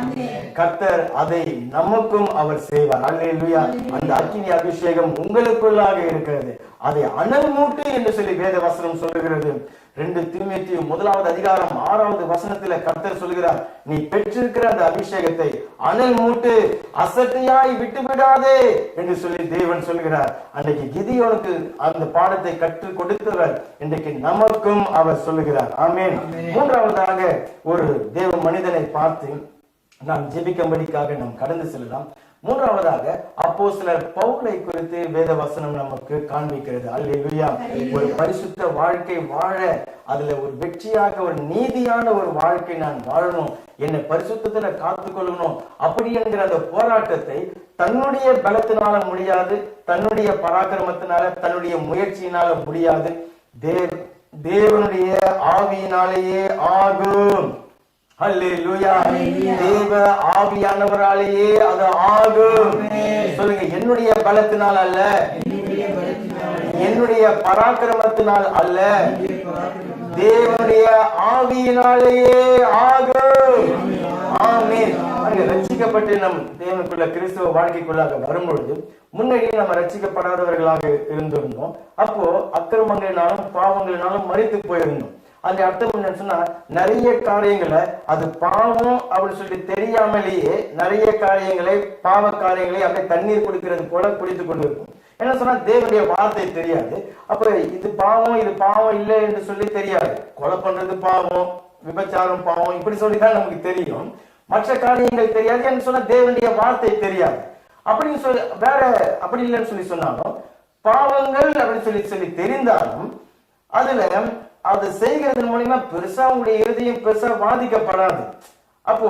கர்த்தர் அதை நமக்கும் அவர் செய்வார். அல்லேலூயா. அந்த அக்கினி அபிஷேகம் உங்களுக்குள்ளாக இருக்கிறது. அதை அனல் மூட்டு என்று சொல்லி வேத வசனம் சொல்லுகிறது. 2 தீமோத்தேயு 1வது அதிகாரம் 6வது வசனத்துல கர்த்தர் சொல்கிறார், நீ பெற்றிருக்கிற அந்த அபிஷேகத்தை அனல் மூட்டு, அசட்டையாய் விட்டு விடாதே என்று சொல்லி தேவன் சொல்கிறார். அன்றைக்கு கிதியோனுக்கு அந்த பாடத்தை கற்றுக் கொடுத்தவர் இன்றைக்கு நமக்கும் அவர் சொல்லுகிறார். ஆமென். 3வதாக ஒரு தேவ மனிதனை பார்த்து நாம் ஜெபிக்கும்படிக்காக நாம் கடந்து செல்லலாம். 3வதாக அப்போஸ்தலர் பவுலை குறித்து வேத வசனம் நமக்கு காண்பிக்கிறது. அல்லேலூயா. ஒரு பரிசுத்த வாழ்க்கை வாழ, அதுல ஒரு வெற்றியாக ஒரு நீதியான ஒரு வாழ்க்கை நான் வாழணும், என்னை பரிசுத்தத்துல காத்துக்கொள்ளணும், அப்படி என்கிற அந்த போராட்டத்தை தன்னுடைய பலத்தினால முடியாது, தன்னுடைய பராக்கிரமத்தினால, தன்னுடைய முயற்சியினால முடியாது, தேவனுடைய ஆவியினாலேயே ஆகும். அல்லேலூயா. தேவ ஆவியானவராலேயே அது ஆகும். சொல்லுங்க, என்னுடைய பலத்தினால் அல்ல, என்னுடைய பராக்கிரமத்தினால் அல்ல, தேவனுடைய ஆவியினாலேயே ஆகும். ஆமென். ரட்சிக்கப்பட்டு நம் தேவனுக்குள்ள கிறிஸ்துவ வாழ்க்கைக்குள்ளாக வரும்பொழுது முன்னாடி நம்ம ரட்சிக்கப்படாதவர்களாக இருந்திருந்தோம். அப்போ அக்கிரமங்களினாலும் பாவங்களினாலும் மரித்து போயிருந்தோம். அந்த அர்த்தம் என்னன்னு சொன்னா, நிறைய காரியங்களை அது பாவம் அப்படின்னு சொல்லி தெரியாமலேயே நிறைய காரியங்களை, பாவ காரியங்களை அப்படியே தண்ணீர் குடிக்கிறது போல குடித்து கொண்டு இருக்கும். என்ன சொன்னா, தேவனுடைய வார்த்தை தெரியாது. அப்ப இது பாவம், இது பாவம் இல்லை என்று சொல்லி தெரியாது. கொலை பண்றது பாவம், விபச்சாரம் பாவம், இப்படி சொல்லிதான் நமக்கு தெரியும். மற்ற காரியங்கள் தெரியாது. என்று சொன்னா தேவனுடைய வார்த்தை தெரியாது. அப்படின்னு சொல்லி வேற அப்படி இல்லைன்னு சொல்லி சொன்னாலும், பாவங்கள் அப்படின்னு சொல்லி தெரிந்தாலும் அதுல அது செய்கிறதன் மூலமா பெருசா உங்களுடைய இறுதியும் பெருசா பாதிக்கப்படாது. அப்போ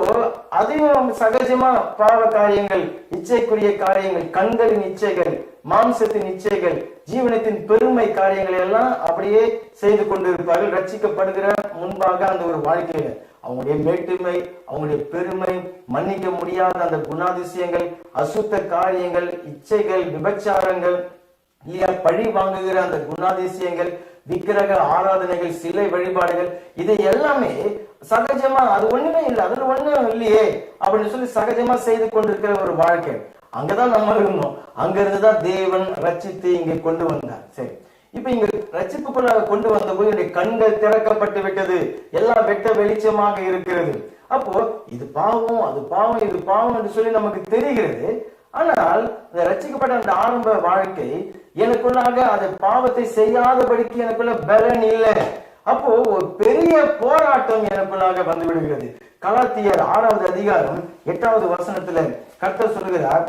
அதையும் சகஜமா பாவ காரியங்கள், இச்சைக்குரிய காரியங்கள், கண்களின் இச்சைகள், மாம்சத்தின் இச்சைகள், ஜீவனத்தின் பெருமை காரியங்களை எல்லாம் அப்படியே செய்து கொண்டிருப்பார்கள். ரட்சிக்கப்படுகிற முன்பாக அந்த ஒரு வாழ்க்கையில அவங்களுடைய மேட்டுமை, அவங்களுடைய பெருமை, மன்னிக்க முடியாத அந்த குணாதிசயங்கள், அசுத்த காரியங்கள், இச்சைகள், விபச்சாரங்கள், இல்லையா, பழி வாங்குகிற அந்த குணாதிசயங்கள், விக்கிரக ஆராதனைகள், சிலை வழிபாடுகள், இதை எல்லாமே சகஜமா, அது ஒண்ணுமே இல்லை, அதுல ஒண்ணும் இல்லையே அப்படின்னு சொல்லி சகஜமா செய்து கொண்டிருக்கிற ஒரு வாழ்க்கை. அங்கதான் நம்ம இருந்தோம். அங்க இருந்துதான் தேவன் ரட்சித்து இங்க கொண்டு வந்தார். சரி, இப்ப இங்க ரட்சிப்புக்குள்ள கொண்டு வந்த போது என்னுடைய கண்கள் திறக்கப்பட்டு விட்டது, எல்லாம் வெட்ட வெளிச்சமாக இருக்கிறது. அப்போ இது பாவம், அது பாவம், இது பாவம் என்று சொல்லி நமக்கு தெரிகிறது. ஆனால் இந்த ரட்சிக்கப்பட்ட அந்த ஆரம்ப வாழ்க்கை எனக்குள்ளாக அது பாவத்தை செய்யாதபடிக்கு எனக்குள்ள பலன் இல்லை. அப்போ ஒரு பெரிய போராட்டம் எனக்குள்ளாக வந்து விடுகிறது. கலாத்தியர் 6வது அதிகாரம் 8வது வசனத்துல கர்த்தர் சொல்லுகிறார்,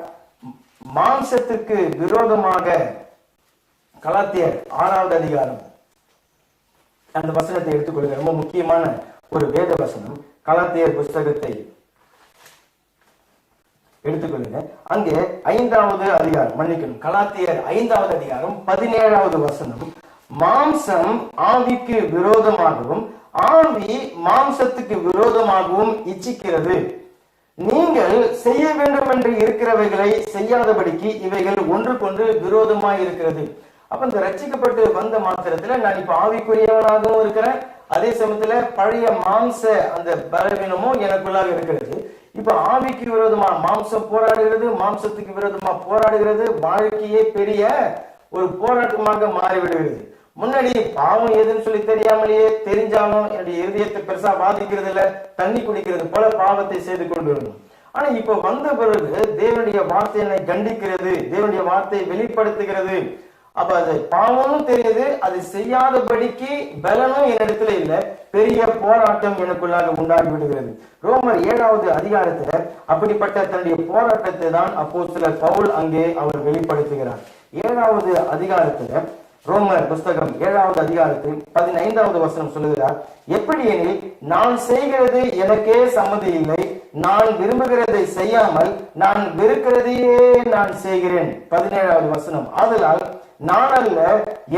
மாம்சத்துக்கு விரோதமாக, கலாத்தியர் 6வது அதிகாரம் அந்த வசனத்தை எடுத்துக்கொள்ளுங்க. ரொம்ப முக்கியமான ஒரு வேத வசனம். கலாத்தியர் புஸ்தகத்தை எடுத்துக்கொள்ளுங்க. அங்கே 5வது அதிகாரம், மன்னிக்கணும், கலாத்தியர் 5வது அதிகாரம் 17வது வசனம், மாம்சம் ஆவிக்கு விரோதமாகவும் ஆவி மாம்சத்துக்கு விரோதமாகவும் இச்சிக்கிறது. நீங்கள் செய்ய வேண்டும் என்று இருக்கிறவைகளை செய்யாதபடிக்கு இவைகள் ஒன்றுக்கொன்று விரோதமாய் இருக்கிறது. அப்ப இந்த ரட்சிக்கப்பட்டு வந்த மாத்திரத்துல நான் இப்ப ஆவிக்குரியவனாகவும் இருக்கிறேன், அதே சமயத்துல பழைய மாம்ச அந்த பலவீனமும் எனக்குள்ளாக இருக்கிறது. இப்ப ஆவிக்கு விரோதமா மாம்சம் போராடுகிறது, மாம்சத்துக்கு விரோதமா போராடுகிறது. வாழ்க்கையே பெரிய ஒரு போராட்டமாக மாறிவிடுகிறது. முன்னாடி பாவம் எதுன்னு சொல்லி தெரியாமலேயே, தெரிஞ்சாலும் என்னுடைய இருதயத்தை பெருசா பாதிக்கிறது இல்ல, தண்ணி குடிக்கிறது போல பாவத்தை செய்து கொண்டு வரணும். ஆனா இப்ப வந்த பிறகு தேவனுடைய வார்த்தை என்னை கண்டிக்கிறது, தேவனுடைய வார்த்தையை வெளிப்படுத்துகிறது. அப்ப அது பாவமும் தெரியுது, அது செய்யாதபடிக்கு பலனும் என்னிடத்துல இல்ல, பெரிய போராட்டம் எனக்குள்ளாக உண்டாகி விடுகிறது. ரோமர் 7வது அதிகாரத்துல அப்படிப்பட்ட தன்னுடைய போராட்டத்தை தான் அப்போஸ்தலர் பவுல் அங்கே அவர் வெளிப்படுத்துகிறார். 7வது அதிகாரத்துல ரோமர் புஸ்தகம் 7வது அதிகாரத்தில் 15வது வசனம் சொல்லுகிறார், எப்படி எனில் நான் செய்கிறது எனக்கே சம்மதி இல்லை, நான் விரும்புகிறதை செய்யாமல் நான் வெறுக்கிறதையே நான் செய்கிறேன். 17வது வசனம், ஆதலால் நான் அல்ல,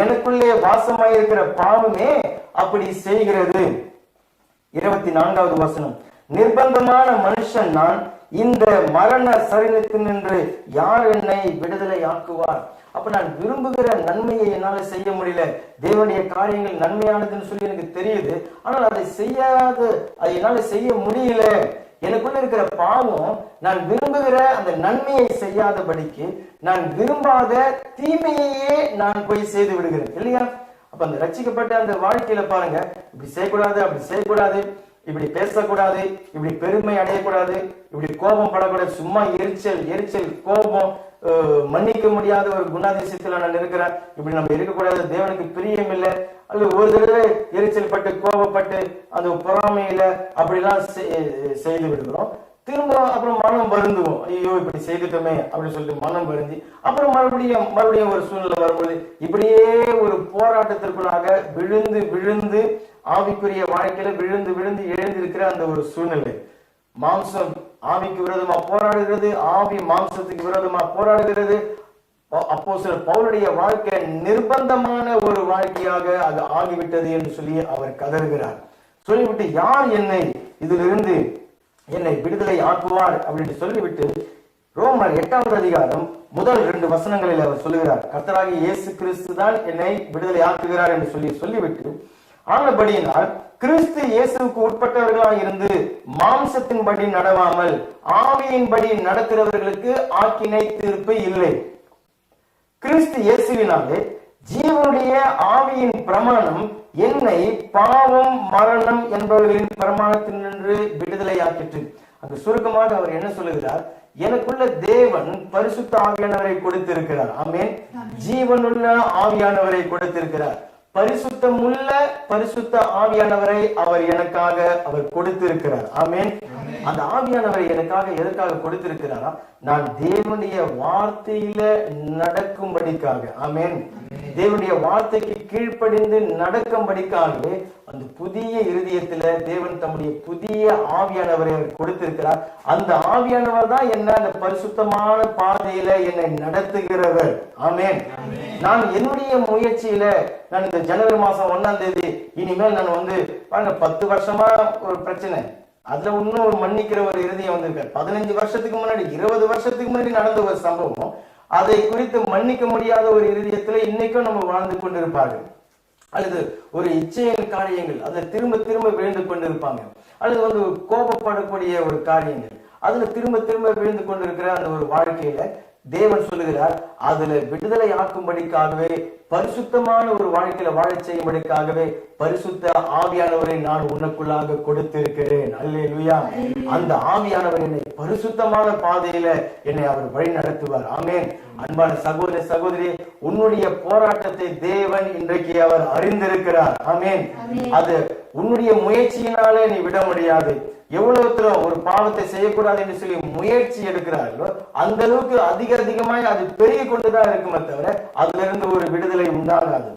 எனக்குள்ளே வாசமாயிருக்கிற பாவமே அப்படி செய்கிறது. 24வது வசனம், நிர்பந்தமான மனுஷன் நான், இந்த மரண சரீரத்தினின்று யார் என்னை விடுதலை ஆக்குவார்? அப்ப நான் விரும்புகிற நன்மையை என்னால செய்ய முடியல. தேவனுடைய காரியங்கள் நன்மையானதுன்னு சொல்லி எனக்கு தெரியுது, ஆனால் அதை என்னால செய்ய முடியல. எனக்குள்ள இருக்கிற பாவம் நான் விரும்புகிற அந்த நன்மையை செய்யாதபடிக்கு நான் விரும்பாத தீமையே நான் போய் செய்து விடுகிறேன் இல்லையா? அப்ப அந்த ரட்சிக்கப்பட்ட அந்த வாழ்க்கையில பாருங்க, இப்படி செய்யக்கூடாது, அப்படி செய்யக்கூடாது, இப்படி பேசக்கூடாது, இப்படி பெருமை அடையக்கூடாது, இப்படி கோபம் படக்கூடாது, சும்மா எரிச்சல் கோபம், மன்னிக்க முடியாத ஒரு குணாதிசயத்துல நான் இருக்கிறேன், இப்படி நம்ம இருக்கக்கூடாது, தேவனுக்கு பிரியம் இல்லை. அல்லது ஒரு தடவை எரிச்சல் பட்டு கோபப்பட்டு அந்த பொறாமையில அப்படிலாம் செய்து விடுகிறோம். திரும்ப அப்புறம் மனம் வருந்துவோம், ஐயோ இப்படி செய்துட்டோமே அப்படின்னு சொல்லிட்டு மனம் வருந்தி அப்புறம் மறுபடியும் ஒரு சூழ்நிலை வரும்போது இப்படியே ஒரு போராட்டத்திற்குள்ளாக விழுந்து ஆவிக்குரிய வாழ்க்கையில விழுந்து எழுந்திருக்கிற அந்த ஒரு சூழ்நிலை. மாம்சம் ஆவிக்கு விரோதமா போராடுகிறது, ஆவி மாம்சத்துக்கு விரோதமா போராடுகிறது. அப்போஸ்தலர் பவுலுடைய வாழ்க்கை நிர்பந்தமான ஒரு வாழ்க்கையாக அது ஆகிவிட்டது என்று சொல்லி அவர் கதறுகிறார். சொல்லிவிட்டு யார் இதிலிருந்து என்னை விடுதலை ஆக்குவார் அப்படின்னு சொல்லிவிட்டு ரோமர் 8வது அதிகாரம் முதல் 2 வசனங்களில் அவர் சொல்லுகிறார், கர்த்தராகிய இயேசு கிறிஸ்து தான் என்னை விடுதலை ஆக்குகிறார் என்று சொல்லிவிட்டு, ஆனபடியினால் கிறிஸ்து இயேசுவுக்கு உட்பட்டவர்களாக இருந்து மாம்சத்தின்படி நடவாமல் ஆவியின்படி நடக்கிறவர்களுக்கு ஆக்கினை தீர்ப்பு இல்லை. கிறிஸ்து இயேசுவினாலே ஜீவனுடைய ஆவியின் பிரமாணம் என்னை பாவம் மரணம் என்பவர்களின் பிரமாணத்தினின்று விடுதலை ஆக்கிற்று. அங்கு சுருக்கமாக அவர் என்ன சொல்லுகிறார், எனக்குள்ள தேவன் பரிசுத்த ஆவியானவரை கொடுத்திருக்கிறார். ஆமென். ஜீவனுள்ள ஆவியானவரை கொடுத்திருக்கிறார். பரிசுத்தமுள்ள பரிசுத்த ஆவியானவரை அவர் எனக்காக அவர் கொடுத்திருக்கிறார். ஆமென். அந்த ஆவியானவரை எனக்காக எதற்காக கொடுத்திருக்கிறாரா? நான் தேவனுடைய வார்த்தையில நடக்கும்படிக்காக. ஆமென். தேவனுடைய வார்த்தைக்கு கீழ்ப்படிந்து நடக்கும்படிக்காகவே அந்த புதிய இருதயத்துல தேவன் தம்முடைய புதிய ஆவியானவரை அவர் கொடுத்திருக்கிறார். அந்த ஆவியானவர் தான் என்ன அந்த பரிசுத்தமான பாதையில என்னை நடத்துகிறவர். ஆமென். நான் என்னுடைய முயற்சியில நான் இந்த ஜனவரி மாசம் 1ஆம் தேதி இனிமேல் நான் பாருங்க 10 வருஷமா ஒரு பிரச்சனை, அதுல இன்னும் ஒரு மன்னிக்கிற ஒரு இருதயம் வந்திருக்காரு. 15 வருஷத்துக்கு முன்னாடி 20 வருஷத்துக்கு முன்னாடி நடந்த ஒரு சம்பவம், அதை குறித்து மன்னிக்க முடியாத ஒரு இருதயத்துல இன்னைக்கும் நம்ம வாழ்ந்து கொண்டிருப்பார்கள். அல்லது ஒரு இச்சையின் காரியங்கள் அதுல திரும்ப விழுந்து கொண்டிருப்பாங்க. அல்லது கோபப்படக்கூடிய ஒரு காரியங்கள் அதுல திரும்ப விழுந்து கொண்டிருக்கிற அந்த ஒரு வாழ்க்கையில தேவன் சொல்லுகிறார், அதுல விடுதலை ஆக்கும்படிக்காகவே பரிசுத்தமான ஒரு வாழ்க்கையில வாழ செய்யும்படிக்காகவே பரிசுத்த ஆவியானவரை நான் உனக்குள்ளாக கொடுத்திருக்கிறேன். அல்லேலூயா. அந்த ஆவியானவர் என்னை பரிசுத்தமான பாதையில என்னை அவர் வழி நடத்துவார். ஆமென். அன்பான சகோதர சகோதரி, உன்னுடைய போராட்டத்தை தேவன் இன்றைக்கு அவர் அறிந்திருக்கிறார். ஆமென். அது உன்னுடைய முயற்சியினாலே நீ விட முடியாது. எவ்வளவு ஒரு பாவத்தை செய்யக்கூடாது என்று சொல்லி முயற்சி எடுக்கிறார்களோ அந்த அளவுக்கு அதிகமாய் அது பெருகி கொண்டுதான் இருக்குமே தவிர அதுல இருந்து ஒரு விடுதலை உண்டாகாது.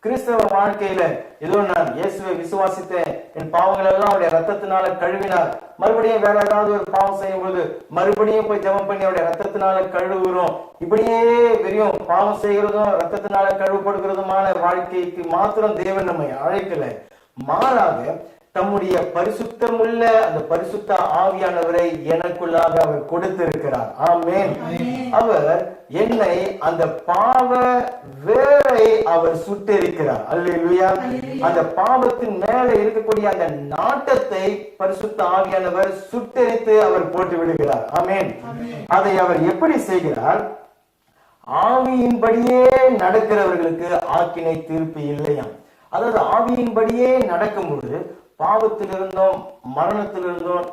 கிறிஸ்தவ வாழ்க்கையில ஏதோ நான் இயேசுவை விசுவாசித்தேன், என் பாவங்கள் எல்லாம் அவருடைய ரத்தத்தினால கழுவினார், மறுபடியும் வேற ஏதாவது ஒரு பாவம் செய்யும் போது மறுபடியும் போய் ஜெபம் பண்ணி அவருடைய ரத்தத்தினால கழுவுகிறோம், இப்படியே வெறும் பாவம் செய்கிறதும் ரத்தத்தினால கழுவப்படுகிறதுமான வாழ்க்கைக்கு மாத்திரம் தேவன் நம்மை அழைக்கல. மாறாக தம்முடைய பரிசுத்தமுள்ள அந்த பரிசுத்த ஆவியானவரை எனக்குள்ளாக அவர் கொடுத்திருக்கிறார். ஆமென். அவர் என்னை அந்த பாவ வேரை அவர் சுட்டெரிக்கிறார். அல்லேலூயா. அந்த பாவத்தின் மேல இருக்கக்கூடிய அந்த நாட்டத்தை பரிசுத்த ஆவியானவர் சுட்டெரித்து அவர் போட்டு விடுகிறார். ஆமென். அதை அவர் எப்படி செய்கிறார்? ஆவியின்படியே நடக்கிறவர்களுக்கு ஆக்கினை தீர்ப்பு இல்லையாம். அதாவது ஆவியின்படியே நடக்கும்போது பாவத்திலிருந்தோம் மரணத்திலிருந்தோம்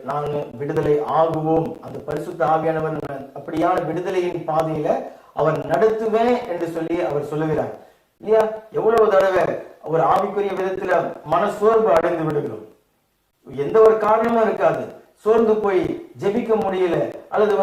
நாங்க விடுதலை ஆகுவோம். அந்த பரிசுத்த ஆவியானவர் அப்படியான விடுதலையின் பாதையில அவர் நடத்துவேன் என்று சொல்லி அவர் சொல்லுகிறார் இல்லையா? எவ்வளவு தடவை ஒரு ஆவிக்குரிய விதத்துல மனசோர்வு அடைந்து விடுகிறோம். எந்த ஒரு காரணமும் இருக்காது, சோர்ந்து போய் ஜெபிக்க முடியல, அல்லது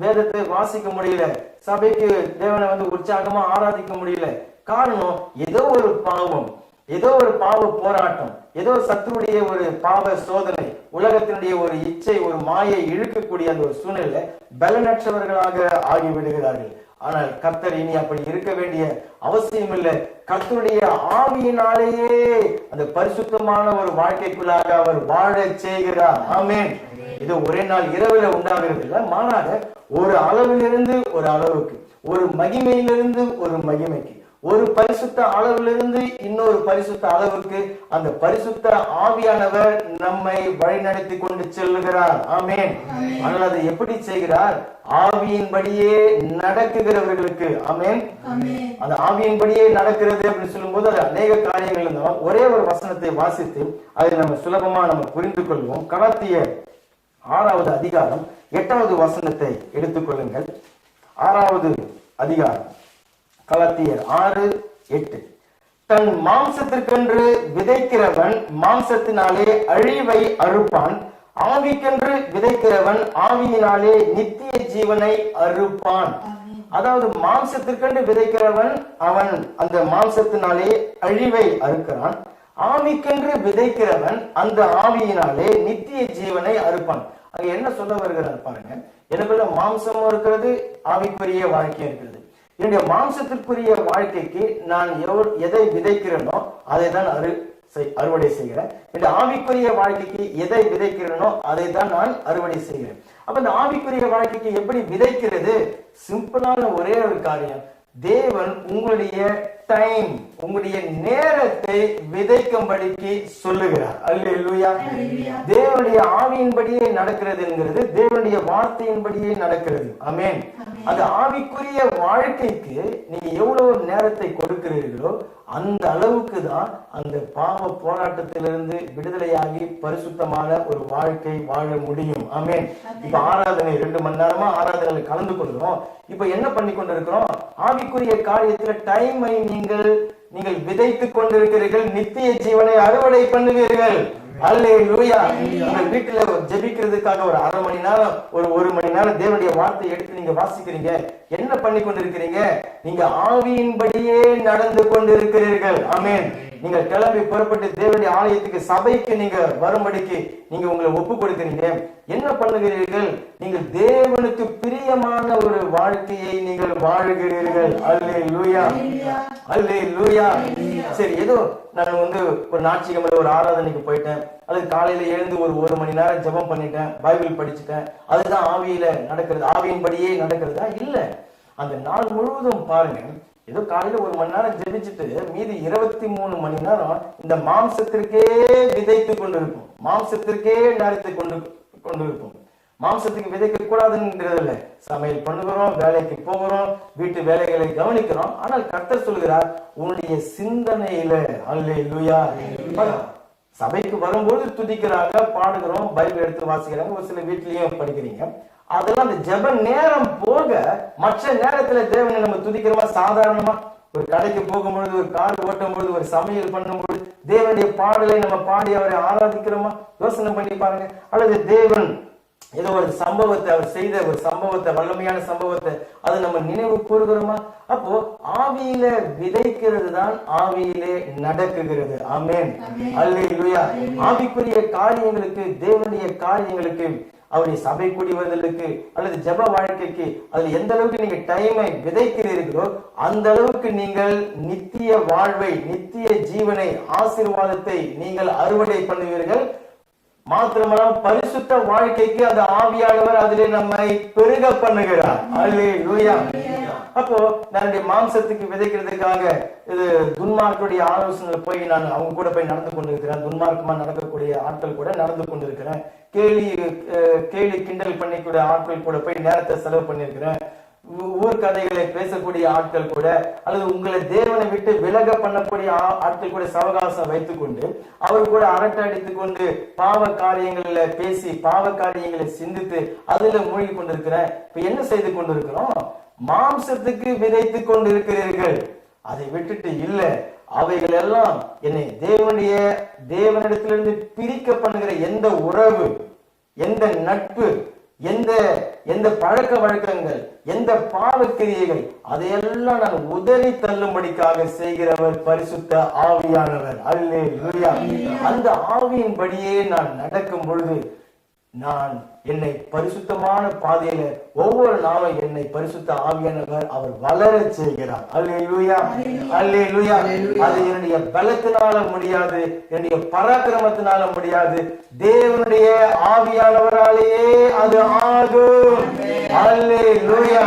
வேதத்தை வாசிக்க முடியல, சபைக்கு தேவனை உற்சாகமா ஆராதிக்க முடியல, காரணம் ஏதோ ஒரு பாவம், ஏதோ ஒரு பாவ போராட்டம், ஏதோ சத்துருடைய ஒரு பாவ சோதனை, உலகத்தினுடைய ஒரு இச்சை, ஒரு மாயை இழுக்கக்கூடிய அந்த ஒரு சூழ்நிலை பலனற்றவர்களாக ஆகிவிடுகிறார்கள். ஆனால் கர்த்தர் இனி அப்படி இருக்க வேண்டிய அவசியம் இல்லை. கர்த்தருடைய ஆவியினாலேயே அந்த பரிசுத்தமான ஒரு வாழ்க்கைக்குள்ளாக அவர் வாழ செய்கிறார். ஆமென். இது ஒரே நாள் இரவுல உண்டாகிறது இல்லை, மாறாக ஒரு அளவிலிருந்து ஒரு அளவுக்கு, ஒரு மகிமையிலிருந்து ஒரு மகிமைக்கு, ஒரு பரிசுத்த அளவிலிருந்து இன்னொரு பரிசுத்த அளவுக்கு அந்த பரிசுத்த ஆவியானவர் நம்மை வழிநடத்தி கொண்டு செல்லுகிறார். ஆமென். ஆனால் அதை எப்படி செய்கிறார்? ஆவியின்படியே நடக்குகிறவர்களுக்கு. ஆமென். அந்த ஆவியின்படியே நடக்கிறது அப்படின்னு சொல்லும் போது அது அநேக காரியங்கள் இருந்தாலும் ஒரே ஒரு வசனத்தை வாசித்து அதை நம்ம சுலபமா நம்ம புரிந்து கொள்வோம். கலாத்தியர் 6வது அதிகாரம் 8வது வசனத்தை எடுத்துக்கொள்ளுங்கள். 6வது அதிகாரம் கலாத்தியர் 6:8. தன் மாம்சத்திற்கென்று விதைக்கிறவன் மாம்சத்தினாலே அழிவை அறுப்பான், ஆவிக்கென்று விதைக்கிறவன் ஆவியினாலே நித்திய ஜீவனை அறுப்பான். அதாவது மாம்சத்திற்கென்று விதைக்கிறவன் அவன் அந்த மாம்சத்தினாலே அழிவை அறுக்கிறான், ஆவிக்கென்று விதைக்கிறவன் அந்த ஆவியினாலே நித்திய ஜீவனை அறுப்பான். அங்க என்ன சொல்ல வருகிறார் பாருங்க. எனக்குள்ள மாம்சமும் இருக்கிறது, ஆவிக்குரிய வாழ்க்கையும் இருக்கிறது. என்னுடைய மாம்சத்திற்குரிய வாழ்க்கைக்கு நான் எதை விதைக்கிறேனோ அதை தான் அறுவடை செய்கிறேன். இந்த ஆவிக்குரிய வாழ்க்கைக்கு எதை விதைக்கிறேனோ அதை தான் நான் அறுவடை செய்கிறேன். அப்ப இந்த ஆவிக்குரிய வாழ்க்கைக்கு எப்படி விதைக்கிறது? சிம்பிளான ஒரே ஒரு காரியம், தேவன் உங்களுடைய டைம், உங்களுடைய நேரத்தை விதைக்கும்படிக்கு சொல்லுகிறார். அல்லேலூயா. தேவனுடைய ஆவியின்படியே நடக்கிறது என்கிறது தேவனுடைய வார்த்தையின்படியே நடக்கிறது. ஆமென். அது ஆவிக்குரிய வாழ்க்கைக்கு நீங்க எவ்வளவு நேரத்தை கொடுக்கிறீர்களோ அந்த அளவுக்கு தான் அந்த பாவ போராட்டத்திலிருந்து விடுதலையாகி பரிசுத்தமான ஒரு வாழ்க்கை வாழ முடியும். ஆமென். இப்ப ஆராதனை 2 மணி நேரமா ஆராதனையில கலந்து கொள்கிறோம். இப்ப என்ன பண்ணி கொண்டிருக்கிறோம்? ஆவிக்குரிய காரியத்துல டைமை நீங்கள் விதைத்துக் கொண்டிருக்கிறீர்கள், நித்திய ஜீவனை அறுவடை பண்ணுவீர்கள். அல்லேலூயா. உங்கள் வீட்டுல ஜெபிக்கிறதுக்காக ஒரு 1/2 மணி நேரம், ஒரு மணி நேரம் தேவனுடைய வார்த்தையை எடுத்து நீங்க வாசிக்கிறீங்க. என்ன பண்ணி கொண்டிருக்கிறீங்க? நீங்க ஆவியின்படியே நடந்து கொண்டிருக்கிறீர்கள். ஆமென். நீங்கள் கிளம்பி புறப்பட்டு தேவனுடைய ஆலயத்துக்கு, சபைக்கு நீங்க வரும்படிக்கு நீங்க உங்களை ஒப்பு கொடுக்கிறீங்க. என்ன பண்ணுகிறீர்கள்? நீங்கள் தேவனுக்கு பிரியமான ஒரு வாழ்க்கையை நீங்கள் வாழுகிறீர்கள். அல்லேலூயா. அல்லேலூயா. சரி, ஏதோ நான் ஒரு ஞாயிற்றுக்கிழமை ஒரு ஆராதனைக்கு போயிட்டேன், அல்லது காலையில எழுந்து ஒரு மணி நேரம் ஜெபம் பண்ணிட்டேன், பைபிள் படிச்சுட்டேன், அதுதான் ஆவியில நடக்கிறது, ஆவியின்படியே நடக்கிறதா? இல்ல. அந்த நாள் முழுவதும் பாருங்க, ஏதோ காலையில 1 மணி நேரம் ஜெபிச்சுட்டு மீதி 23 மணி நேரம் இந்த மாம்சத்திற்கே விதைத்து கொண்டிருக்கும், மாம்சத்திற்கே நேரத்தை கொண்டிருக்கும். மாம்சத்துக்கு விதைக்க கூடாதுங்கிறது இல்லை. சமையல் பண்ணுகிறோம், வேலைக்கு போகிறோம், வீட்டு வேலைகளை கவனிக்கிறோம். ஆனால் கர்த்தர் சொல்கிறார், உன்னுடைய சிந்தனையில, அல்லேலூயா, சபைக்கு வரும்போது துதிக்கிறாங்க, பாடுகிறோம், பைபிள் எடுத்து வாசிக்கிறாங்க, ஒரு சில வீட்லயும் படிக்கிறீங்க. அதெல்லாம் அந்த ஜெப நேரம் போக மற்ற நேரத்துல தேவனை நம்ம துதிக்கிறோமா? சாதாரணமா ஒரு கடைக்கு போகும்பொழுது, ஒரு கார் ஓட்டும் பொழுது, ஒரு சமையல் பண்ணும்பொழுது தேவனுடைய பாடலை நம்ம பாடி அவரை ஆராதிக்கிறோமா? யோசனை பண்ணி பாருங்க. அல்லது தேவன் ஏதோ ஒரு சம்பவத்தை, அவர் செய்த ஒரு சம்பவத்தை, வல்லமையான சம்பவத்தை, அது நம்ம நினைவு கூறுகிறோமா? அப்போ ஆவியில விதைக்கிறது தான் ஆவியிலே நடக்குகிறது. ஆமென். அல்லேலூயா. ஆவிக்குரிய காரியங்களுக்கு, தேவனுடைய காரியங்களுக்கு, அவருடைய சபை கூடி வருதலுக்கு அல்லது ஜெப வாழ்க்கைக்கு அதுல எந்த அளவுக்கு நீங்க டைமை விதைக்கிறீர்களோ அந்த அளவுக்கு நீங்கள் நித்திய வாழ்வை, நித்திய ஜீவனை, ஆசீர்வாதத்தை நீங்கள் அறுவடை பண்ணுவீர்கள். மாத்திரமல்ல பரிசுத்த வாழ்க்கைக்கு அந்த ஆவியானவர் அதிலே நம்மை பெருக பண்ணுகிறார். அல்லேலூயா. அப்போ என்னுடைய மாம்சத்துக்கு விதைக்கிறதுக்காக இது துன்மார்க்குடைய ஆலோசனை போய் நான் அவங்க கூட போய் நடந்து கொண்டிருக்கிறேன், துன்மார்க்கமா நடக்கக்கூடிய ஆட்கள் கூட நடந்து கொண்டிருக்கிறேன், கேலி கிண்டல் பண்ணிக்கூடிய ஆட்கள் கூட போய் நேரத்தை செலவு பண்ணிருக்கிறேன், ஊர் கதைகளை பேசக்கூடிய ஆட்கள் கூட, அல்லது உங்களை தேவனை விட்டு விலக பண்ணக்கூடிய ஆட்கள் கூட சவகாசம் வைத்துக் கொண்டு அவர் கூட அரட்டை அடித்துக் கொண்டு பாவ காரியங்கள்ல பேசி, பாவ காரியங்களை சிந்தித்து அதுல மூழ்கி கொண்டிருக்கிறேன். இப்ப என்ன செய்து கொண்டிருக்கிறோம்? மாம்சத்துக்கு விதைத்து கொண்டிருக்கிறீர்கள். அதை விட்டுட்டு இல்ல, அவைகள் எல்லாம் என்னை தேவனிடத்திலிருந்து பிரிக்க பண்ணுகிற எந்த உறவு, எந்த நட்பு, எந்த எந்த பழக்க வழக்கங்கள், எந்த பாவக்கிரியைகள், அதையெல்லாம் நான் உதறி தள்ளும்படிக்காக செய்கிறவர் பரிசுத்த ஆவியானவர். அல்லேலூயா. அந்த ஆவியின்படியே நான் நடக்கும் பொழுது நான் என்னை பரிசுத்தமான பாதையில ஒவ்வொரு நாளும் என்னை பரிசுத்த ஆவியானவர் அவர் வளர செய்கிறார். அல்லேலூயா, அல்லேலூயா. அது என்னுடைய பலத்தினால முடியாது, என்னுடைய பராக்கிரமத்தினால முடியாது, தேவனுடைய ஆவியானவராலேயே அது ஆகும். அல்லேலூயா.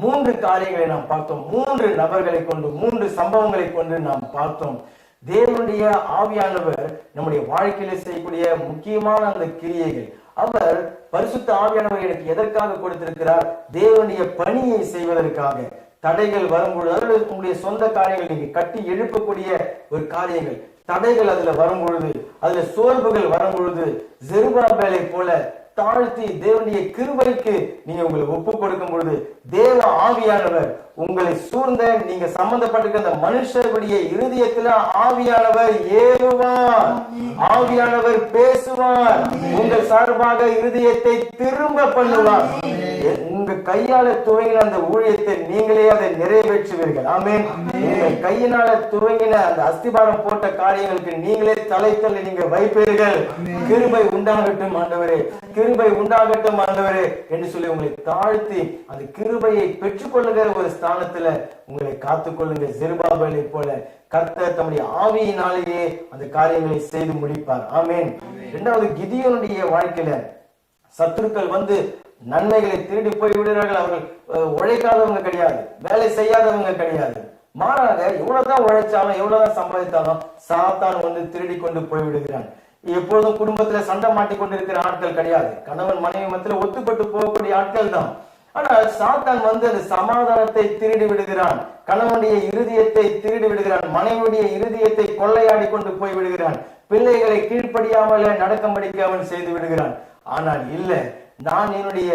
3 காரியங்களை நாம் பார்த்தோம். 3 நபர்களை கொண்டு, 3 சம்பவங்களை கொண்டு நாம் பார்த்தோம். தேவனுடைய ஆவியானவர் நம்முடைய வாழ்க்கையில செய்யக்கூடிய முக்கியமான அந்த கிரியைகள். அவர் பரிசுத்த ஆவியானவர் எனக்கு எதற்காக கொடுத்திருக்கிறார்? தேவனுடைய பணியை செய்வதற்காக. தடைகள் வரும்பொழுது, அதாவது உங்களுடைய சொந்த காரியங்கள், நீங்க கட்டி எழுப்பக்கூடிய ஒரு காரியங்கள், தடைகள் அதுல வரும்பொழுது, அதுல சோர்வுகள் வரும்பொழுது, செருபாபேலை போல தாழ்த்தி தேவனுடைய கிருபைக்கு நீங்க உங்களை ஒப்பு கொடுக்கும் பொழுது, தேவ ஆவியானவர் உங்களை சூழ்ந்த நீங்க சம்பந்தப்பட்டிருக்க அந்த மனுஷருடைய இருதயத்துல ஆவியானவர் ஏறுவார், ஆவியானவர் பேசுவார், உங்கள் சார்பாக இருதயத்தை திரும்ப பண்ணுவார். உங்க கையால துவங்கின அந்த ஊழியத்தை நீங்களே அதை நிறைவேற்றுவீர்கள். ஆமென். உங்க கையினால துவங்கின அந்த அஸ்திபாரம் போட்ட காரியங்களுக்கு நீங்களே தலைத்தள்ளி நீங்க வைப்பீர்கள். கிருபை உண்டாகட்டும் ஆண்டவரே, கிருபை உண்டாகட்டும் ஆண்டவரே என்று சொல்லி உங்களை தாழ்த்தி அந்த கிருபையை பெற்றுக்கொள்ளுகிற ஒரு ஸ்தானத்துல உங்களை காத்துக்கொள்ளுங்க. செருபாபேலை போல கர்த்தர் தம்முடைய ஆவியினாலேயே அந்த காரியங்களை செய்து முடிப்பார். ஆமென். 2வது, கிதியோனுடைய வாழ்க்கையில சத்துருக்கள் வந்து நன்மைகளை திருடி போய் விடுகிறார்கள். அவர்கள் உழைக்காதவங்க கிடையாது, வேலை செய்யாதவங்க கிடையாது. மாறாக எவ்வளவுதான் உழைச்சாலும் எவ்வளவுதான் சம்பாதித்தாலும் சாத்தான் வந்து திருடி கொண்டு போய் விடுகிறான். எப்பொழுதும் குடும்பத்துல சண்டை மாட்டி கொண்டிருக்கிற ஆட்கள் கிடையாது, கணவன் மனைவி மத்தியில ஒத்துப்பட்டு போகக்கூடிய ஆட்கள் தான். ஆனால் சாத்தான் வந்து அந்த சமாதானத்தை திருடி விடுகிறான், கணவனுடைய இருதயத்தை திருடி விடுகிறான், மனைவியுடைய இருதயத்தை கொள்ளையாடி கொண்டு போய் விடுகிறான், பிள்ளைகளை கீழ்ப்படியாமல நடக்கும்படிக்கு அவன் செய்து விடுகிறான். ஆனால் இல்ல, நான் என்னுடைய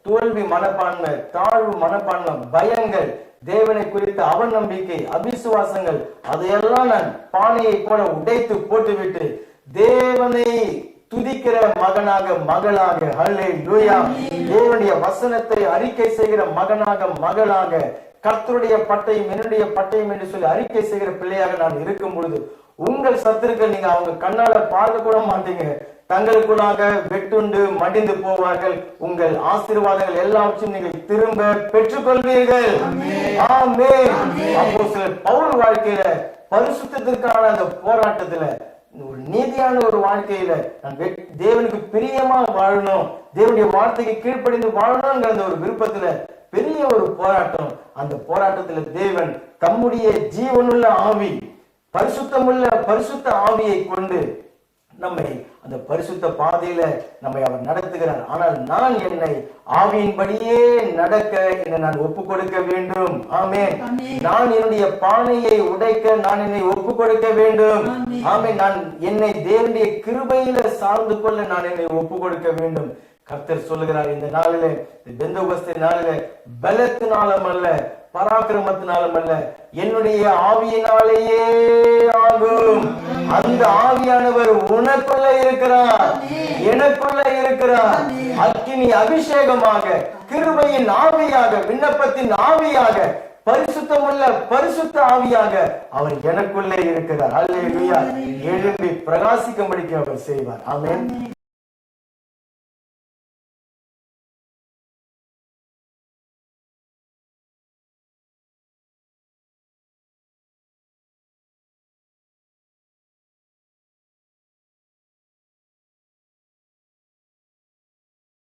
தோல்வி மனப்பான்மை, தாழ்வு மனப்பான்மை, பயங்கள், தேவனை குறித்த அவநம்பிக்கை, அபிசுவாசங்கள், அதையெல்லாம் நான் பானையை போல உடைத்து போட்டுவிட்டு தேவனை துதிக்கிற மகனாக மகளாக, ஹல்லேலூயா, தேவனுடைய வசனத்தை அறிக்கை செய்கிற மகனாக மகளாக, கர்த்தருடைய பட்டயம் என்னுடைய பட்டயம் என்று சொல்லி அறிக்கை செய்கிற பிள்ளையாக நான் இருக்கும் பொழுது உங்கள் சத்துருக்கள் நீங்க அவங்க கண்ணால பார்க்க கூட மாட்டீங்க, தங்களுக்குள்ளாக வெட்டுண்டு மடிந்து போவார்கள். உங்கள் ஆசீர்வாதங்கள் எல்லாவற்றையும் நீங்கள் திரும்ப பெற்றுக்கொள்வீர்கள். ஆமென். அப்போஸ்தலர் பவுல் வாழ்க்கையில பரிசுத்தத்திற்கான அந்த போராட்டத்துல, ஒரு நீதியான ஒரு வாழ்க்கையில நான் தேவனுக்கு பிரியமா வாழணும், தேவனுடைய வார்த்தைக்கு கீழ்ப்படிந்து வாழணும்ங்கிற அந்த ஒரு விருப்பத்துல பெரிய ஒரு போராட்டம். அந்த போராட்டத்துல தேவன் தம்முடைய ஜீவனுள்ள ஆவி, பரிசுத்தமுள்ள பரிசுத்த ஆவியை கொண்டு நம்மை அந்த பரிசுத்த பாதையில நம்மை அவர் நடத்துகிறார். ஆனால் நான் என்னை ஆவியின்படியே நடக்க என்னை நான் ஒப்பு கொடுக்க வேண்டும். ஆமென். நான் என்னுடைய பானையை உடைக்க நான் என்னை ஒப்பு கொடுக்க வேண்டும். ஆமென். நான் என்னை தேவனுடைய கிருபையில சார்ந்து கொள்ள நான் என்னை ஒப்பு கொடுக்க வேண்டும். கர்த்தர் சொல்லுகிறார், இந்த நாளில, பெந்தெகோஸ்தே நாளில, பலத்தினாலும் அல்ல பராக்கிரமத்தினாலும் அல்ல, என்னுடைய ஆவியினாலேயே ஆகும். அந்த ஆவியானவர் உனக்குள்ள இருக்கிறார், எனக்குள்ள இருக்கிறார். அக்கினி அபிஷேகமாக, கிருபையின் ஆவியாக, விண்ணப்பத்தின் ஆவியாக, பரிசுத்தமுள்ள பரிசுத்த ஆவியாக அவர் எனக்குள்ளே இருக்கிறார். அல்லேலூயா. எழும்பி பிரகாசிக்கும்படிக்கு அவர் செய்வார். ஆமென்.